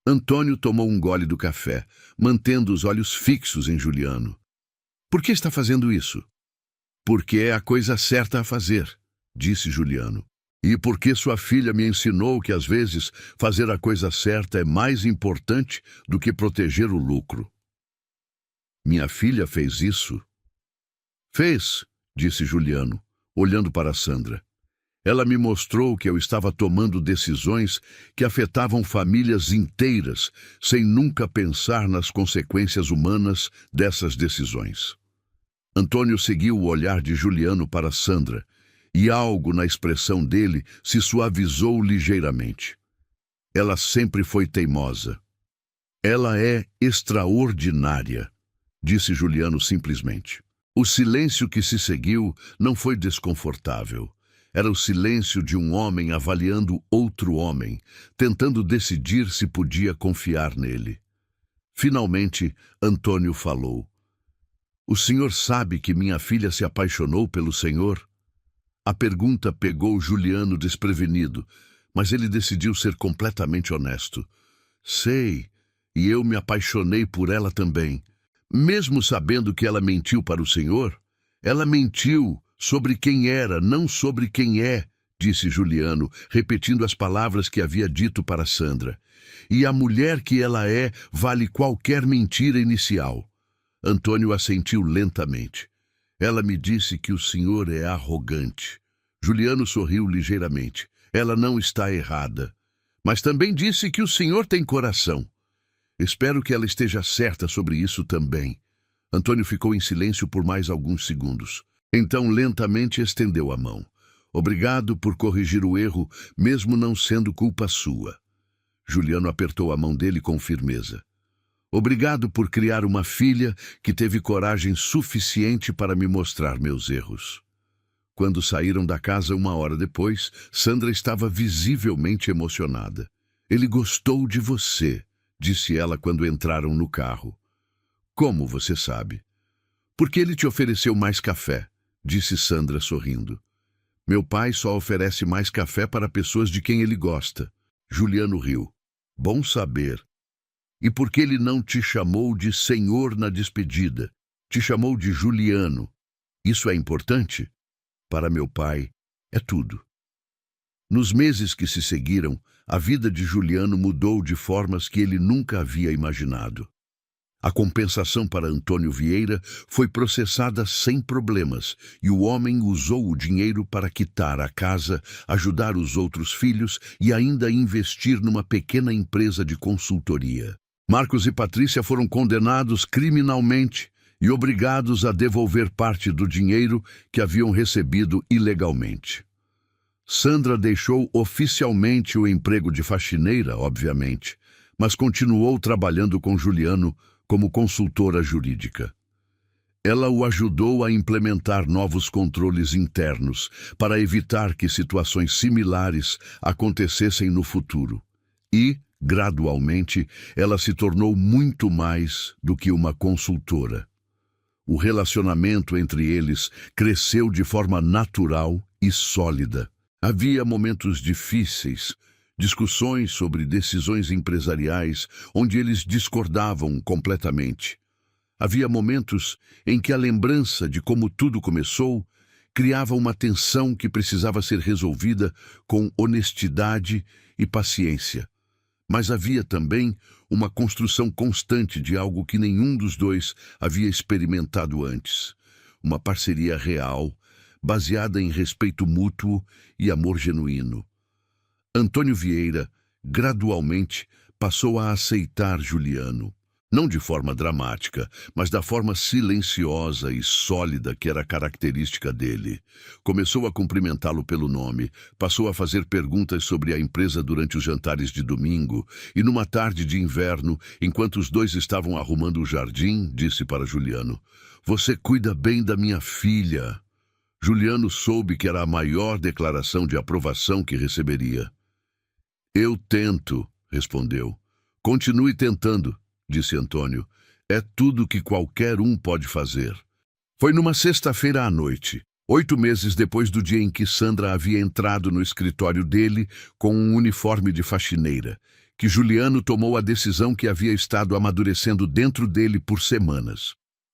Antônio tomou um gole do café, mantendo os olhos fixos em Juliano. "Por que está fazendo isso?" "Porque é a coisa certa a fazer", disse Juliano. "E porque sua filha me ensinou que, às vezes, fazer a coisa certa é mais importante do que proteger o lucro." "Minha filha fez isso?" "Fez", disse Juliano, olhando para Sandra. "Ela me mostrou que eu estava tomando decisões que afetavam famílias inteiras, sem nunca pensar nas consequências humanas dessas decisões." Antônio seguiu o olhar de Juliano para Sandra, e algo na expressão dele se suavizou ligeiramente. "Ela sempre foi teimosa." "Ela é extraordinária", disse Juliano simplesmente. O silêncio que se seguiu não foi desconfortável. Era o silêncio de um homem avaliando outro homem, tentando decidir se podia confiar nele. Finalmente, Antônio falou. O senhor sabe que minha filha se apaixonou pelo senhor? A pergunta pegou Juliano desprevenido, mas ele decidiu ser completamente honesto. Sei, e eu me apaixonei por ela também. Mesmo sabendo que ela mentiu para o senhor, ela mentiu sobre quem era, não sobre quem é, disse Juliano, repetindo as palavras que havia dito para Sandra. E a mulher que ela é vale qualquer mentira inicial. Antônio assentiu lentamente. Ela me disse que o senhor é arrogante. Juliano sorriu ligeiramente. Ela não está errada. Mas também disse que o senhor tem coração. Espero que ela esteja certa sobre isso também. Antônio ficou em silêncio por mais alguns segundos. Então lentamente estendeu a mão. Obrigado por corrigir o erro, mesmo não sendo culpa sua. Juliano apertou a mão dele com firmeza. Obrigado por criar uma filha que teve coragem suficiente para me mostrar meus erros. Quando saíram da casa 1 hora depois, Sandra estava visivelmente emocionada. Ele gostou de você, disse ela quando entraram no carro. Como você sabe? Porque ele te ofereceu mais café, disse Sandra sorrindo. Meu pai só oferece mais café para pessoas de quem ele gosta. Juliano riu. Bom saber. E por que ele não te chamou de senhor na despedida? Te chamou de Juliano. Isso é importante? Para meu pai, é tudo. Nos meses que se seguiram, a vida de Juliano mudou de formas que ele nunca havia imaginado. A compensação para Antônio Vieira foi processada sem problemas e o homem usou o dinheiro para quitar a casa, ajudar os outros filhos e ainda investir numa pequena empresa de consultoria. Marcos e Patrícia foram condenados criminalmente e obrigados a devolver parte do dinheiro que haviam recebido ilegalmente. Sandra deixou oficialmente o emprego de faxineira, obviamente, mas continuou trabalhando com Juliano como consultora jurídica. Ela o ajudou a implementar novos controles internos para evitar que situações similares acontecessem no futuro. E, gradualmente, ela se tornou muito mais do que uma consultora. O relacionamento entre eles cresceu de forma natural e sólida. Havia momentos difíceis, discussões sobre decisões empresariais onde eles discordavam completamente. Havia momentos em que a lembrança de como tudo começou criava uma tensão que precisava ser resolvida com honestidade e paciência. Mas havia também uma construção constante de algo que nenhum dos dois havia experimentado antes. Uma parceria real, baseada em respeito mútuo e amor genuíno. Antônio Vieira, gradualmente, passou a aceitar Juliano. Não de forma dramática, mas da forma silenciosa e sólida que era característica dele. Começou a cumprimentá-lo pelo nome, passou a fazer perguntas sobre a empresa durante os jantares de domingo, e numa tarde de inverno, enquanto os dois estavam arrumando o jardim, disse para Juliano, "Você cuida bem da minha filha." Juliano soube que era a maior declaração de aprovação que receberia. "Eu tento", respondeu. "Continue tentando", disse Antônio. "É tudo que qualquer um pode fazer." Foi numa sexta-feira à noite, 8 meses depois do dia em que Sandra havia entrado no escritório dele com um uniforme de faxineira, que Juliano tomou a decisão que havia estado amadurecendo dentro dele por semanas.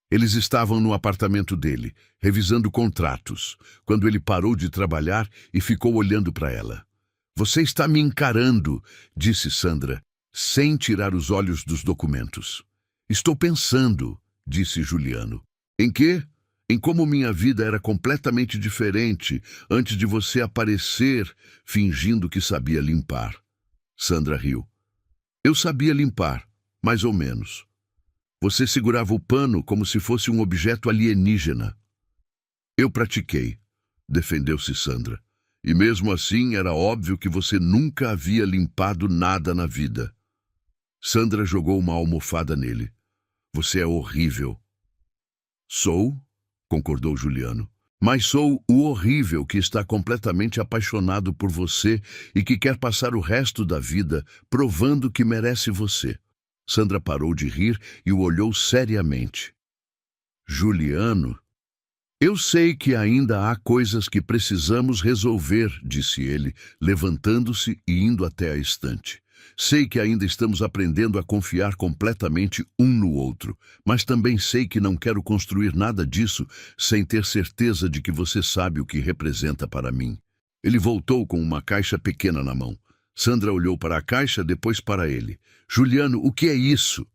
Eles estavam no apartamento dele, revisando contratos, quando ele parou de trabalhar e ficou olhando para ela. "Você está me encarando", disse Sandra, sem tirar os olhos dos documentos. "Estou pensando", disse Juliano. "Em quê?" "Em como minha vida era completamente diferente antes de você aparecer, fingindo que sabia limpar." Sandra riu. "Eu sabia limpar, mais ou menos. Você segurava o pano como se fosse um objeto alienígena." "Eu pratiquei", defendeu-se Sandra. "E mesmo assim era óbvio que você nunca havia limpado nada na vida." Sandra jogou uma almofada nele. "Você é horrível." "Sou?", concordou Juliano. "Mas sou o horrível que está completamente apaixonado por você e que quer passar o resto da vida provando que merece você." Sandra parou de rir e o olhou seriamente. Juliano, eu sei que ainda há coisas que precisamos resolver, disse ele, levantando-se e indo até a estante. Sei que ainda estamos aprendendo a confiar completamente um no outro, mas também sei que não quero construir nada disso sem ter certeza de que você sabe o que representa para mim. Ele voltou com uma caixa pequena na mão. Sandra olhou para a caixa, depois para ele. Juliano, o que é isso?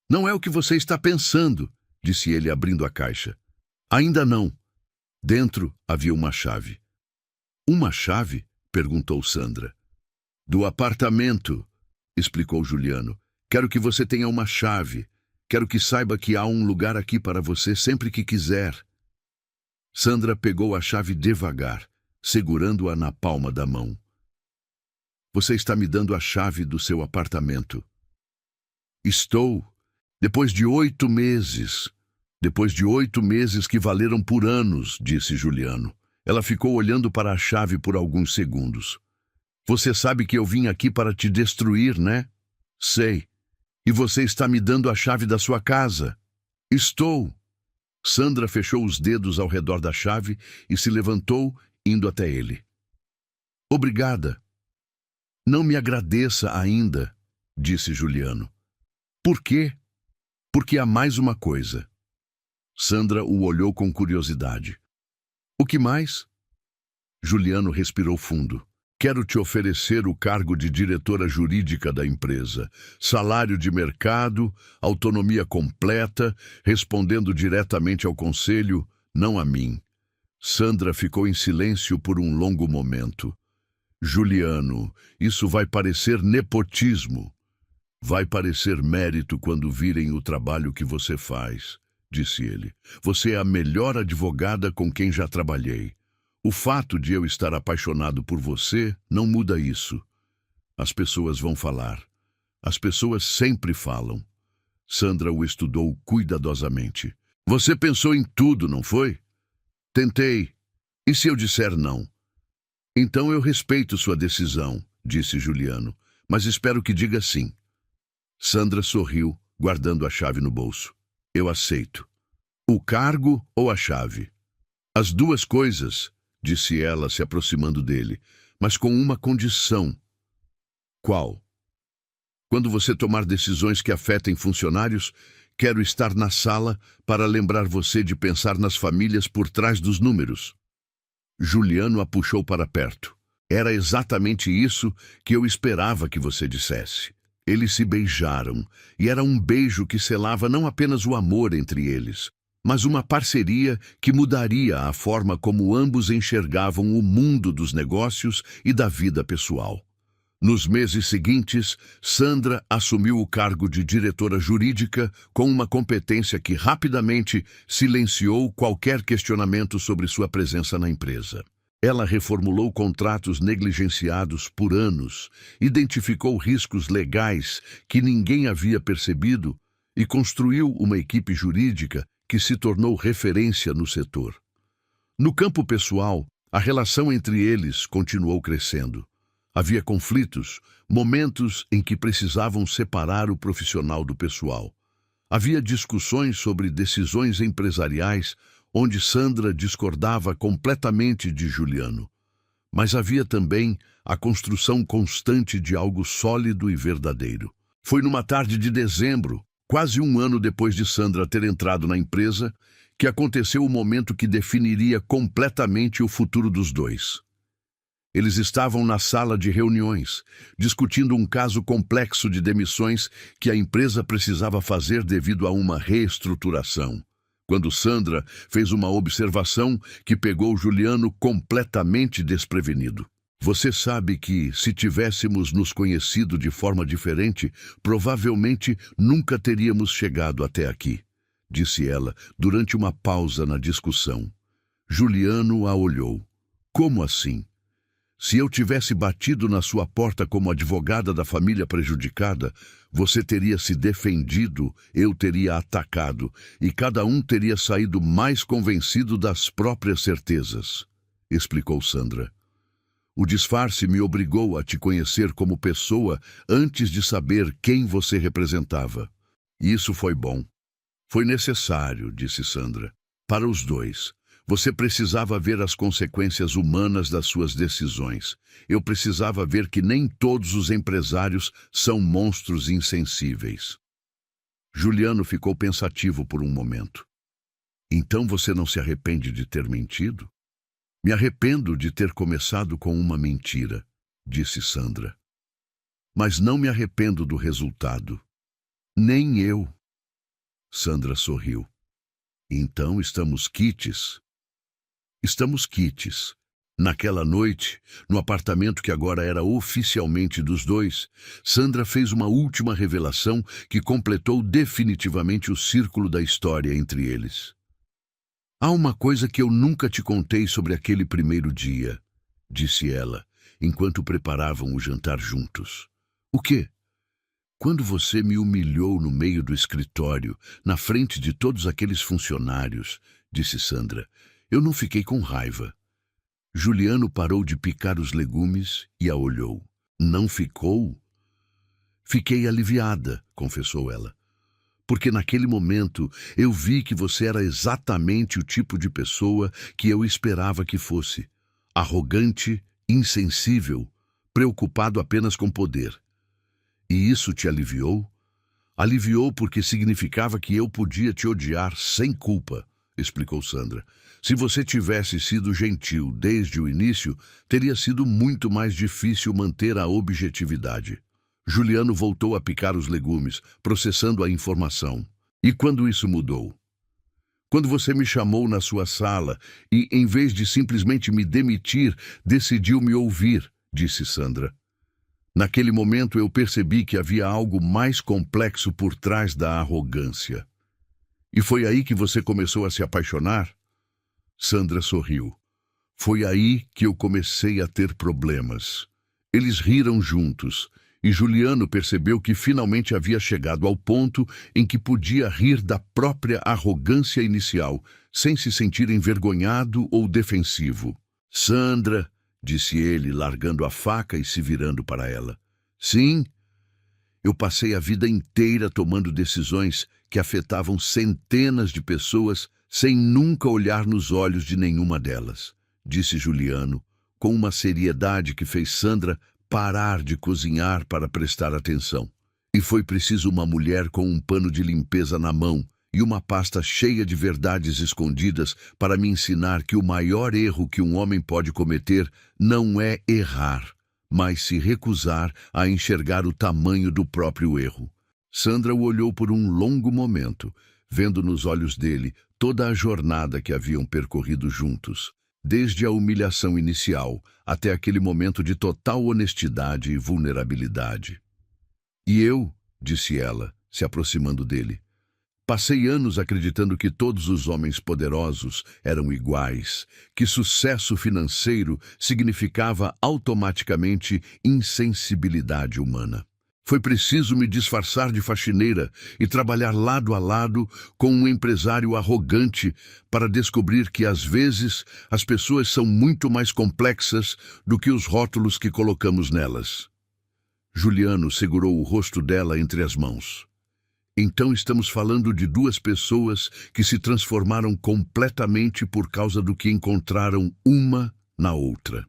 Não é o que você está pensando, disse ele abrindo a caixa. Ainda não. Dentro havia uma chave. Uma chave? Perguntou Sandra. Do apartamento, explicou Juliano. Quero que você tenha uma chave. Quero que saiba que há um lugar aqui para você sempre que quiser. Sandra pegou a chave devagar, segurando-a na palma da mão. Você está me dando a chave do seu apartamento. Estou. Depois de 8 meses. Depois de 8 meses que valeram por anos, disse Juliano. Ela ficou olhando para a chave por alguns segundos. Você sabe que eu vim aqui para te destruir, né? Sei. E você está me dando a chave da sua casa. Estou. Sandra fechou os dedos ao redor da chave e se levantou, indo até ele. Obrigada. Não me agradeça ainda, disse Juliano. Por quê? Porque há mais uma coisa. Sandra o olhou com curiosidade. O que mais? Juliano respirou fundo. Quero te oferecer o cargo de diretora jurídica da empresa. Salário de mercado, autonomia completa, respondendo diretamente ao conselho, não a mim. Sandra ficou em silêncio por um longo momento. Juliano, isso vai parecer nepotismo. Vai parecer mérito quando virem o trabalho que você faz, disse ele. Você é a melhor advogada com quem já trabalhei. O fato de eu estar apaixonado por você não muda isso. As pessoas vão falar. As pessoas sempre falam. Sandra o estudou cuidadosamente. Você pensou em tudo, não foi? Tentei. E se eu disser não? Então eu respeito sua decisão, disse Juliano, mas espero que diga sim. Sandra sorriu, guardando a chave no bolso. Eu aceito. O cargo ou a chave? As duas coisas, disse ela, se aproximando dele, mas com uma condição. Qual? Quando você tomar decisões que afetem funcionários, quero estar na sala para lembrar você de pensar nas famílias por trás dos números. Juliano a puxou para perto. Era exatamente isso que eu esperava que você dissesse. Eles se beijaram, e era um beijo que selava não apenas o amor entre eles, mas uma parceria que mudaria a forma como ambos enxergavam o mundo dos negócios e da vida pessoal. Nos meses seguintes, Sandra assumiu o cargo de diretora jurídica com uma competência que rapidamente silenciou qualquer questionamento sobre sua presença na empresa. Ela reformulou contratos negligenciados por anos, identificou riscos legais que ninguém havia percebido e construiu uma equipe jurídica que se tornou referência no setor. No campo pessoal, a relação entre eles continuou crescendo. Havia conflitos, momentos em que precisavam separar o profissional do pessoal. Havia discussões sobre decisões empresariais onde Sandra discordava completamente de Juliano. Mas havia também a construção constante de algo sólido e verdadeiro. Foi numa tarde de dezembro, quase um ano depois de Sandra ter entrado na empresa, que aconteceu o momento que definiria completamente o futuro dos dois. Eles estavam na sala de reuniões, discutindo um caso complexo de demissões que a empresa precisava fazer devido a uma reestruturação, quando Sandra fez uma observação que pegou Juliano completamente desprevenido. Você sabe que, se tivéssemos nos conhecido de forma diferente, provavelmente nunca teríamos chegado até aqui, disse ela, durante uma pausa na discussão. Juliano a olhou. Como assim? Se eu tivesse batido na sua porta como advogada da família prejudicada, você teria se defendido, eu teria atacado, e cada um teria saído mais convencido das próprias certezas, explicou Sandra. O disfarce me obrigou a te conhecer como pessoa antes de saber quem você representava. E isso foi bom. Foi necessário, disse Sandra. Para os dois. Você precisava ver as consequências humanas das suas decisões. Eu precisava ver que nem todos os empresários são monstros insensíveis. Juliano ficou pensativo por um momento. Então você não se arrepende de ter mentido? Me arrependo de ter começado com uma mentira, disse Sandra. Mas não me arrependo do resultado. Nem eu. Sandra sorriu. Então estamos quites? Estamos quites. Naquela noite, no apartamento que agora era oficialmente dos dois, Sandra fez uma última revelação que completou definitivamente o círculo da história entre eles. Há uma coisa que eu nunca te contei sobre aquele primeiro dia, disse ela, enquanto preparavam o jantar juntos. O quê? Quando você me humilhou no meio do escritório, na frente de todos aqueles funcionários, disse Sandra, eu não fiquei com raiva. Juliano parou de picar os legumes e a olhou. Não ficou? Fiquei aliviada, confessou ela. Porque naquele momento eu vi que você era exatamente o tipo de pessoa que eu esperava que fosse. Arrogante, insensível, preocupado apenas com poder. E isso te aliviou? Aliviou porque significava que eu podia te odiar sem culpa, explicou Sandra. Se você tivesse sido gentil desde o início, teria sido muito mais difícil manter a objetividade. Juliano voltou a picar os legumes, processando a informação. E quando isso mudou? Quando você me chamou na sua sala e, em vez de simplesmente me demitir, decidiu me ouvir, disse Sandra. Naquele momento eu percebi que havia algo mais complexo por trás da arrogância. E foi aí que você começou a se apaixonar? Sandra sorriu. Foi aí que eu comecei a ter problemas. Eles riram juntos, e Juliano percebeu que finalmente havia chegado ao ponto em que podia rir da própria arrogância inicial, sem se sentir envergonhado ou defensivo. Sandra, disse ele, largando a faca e se virando para ela. Sim, eu passei a vida inteira tomando decisões que afetavam centenas de pessoas sem nunca olhar nos olhos de nenhuma delas, disse Juliano, com uma seriedade que fez Sandra parar de cozinhar para prestar atenção. E foi preciso uma mulher com um pano de limpeza na mão e uma pasta cheia de verdades escondidas para me ensinar que o maior erro que um homem pode cometer não é errar, mas se recusar a enxergar o tamanho do próprio erro. Sandra o olhou por um longo momento, vendo nos olhos dele toda a jornada que haviam percorrido juntos, desde a humilhação inicial até aquele momento de total honestidade e vulnerabilidade. E eu, disse ela, se aproximando dele, passei anos acreditando que todos os homens poderosos eram iguais, que sucesso financeiro significava automaticamente insensibilidade humana. Foi preciso me disfarçar de faxineira e trabalhar lado a lado com um empresário arrogante para descobrir que, às vezes, as pessoas são muito mais complexas do que os rótulos que colocamos nelas. Juliano segurou o rosto dela entre as mãos. Então estamos falando de duas pessoas que se transformaram completamente por causa do que encontraram uma na outra.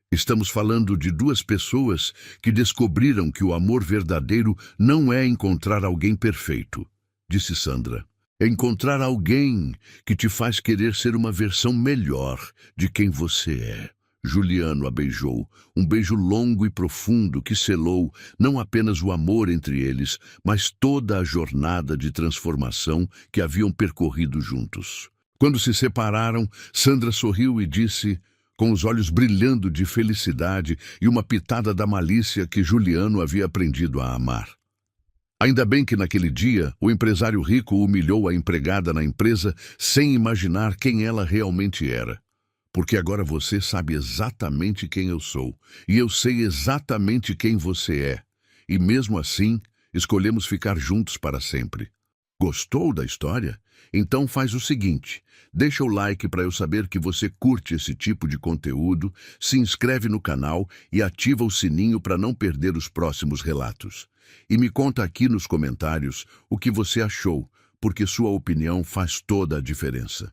Estamos falando de duas pessoas que descobriram que o amor verdadeiro não é encontrar alguém perfeito, disse Sandra. É encontrar alguém que te faz querer ser uma versão melhor de quem você é. Juliano a beijou, um beijo longo e profundo que selou não apenas o amor entre eles, mas toda a jornada de transformação que haviam percorrido juntos. Quando se separaram, Sandra sorriu e disse, com os olhos brilhando de felicidade e uma pitada da malícia que Juliano havia aprendido a amar. Ainda bem que naquele dia o empresário rico humilhou a empregada na empresa sem imaginar quem ela realmente era. Porque agora você sabe exatamente quem eu sou, e eu sei exatamente quem você é. E mesmo assim, escolhemos ficar juntos para sempre. Gostou da história? Então faz o seguinte, deixa o like para eu saber que você curte esse tipo de conteúdo, se inscreve no canal e ativa o sininho para não perder os próximos relatos. E me conta aqui nos comentários o que você achou, porque sua opinião faz toda a diferença.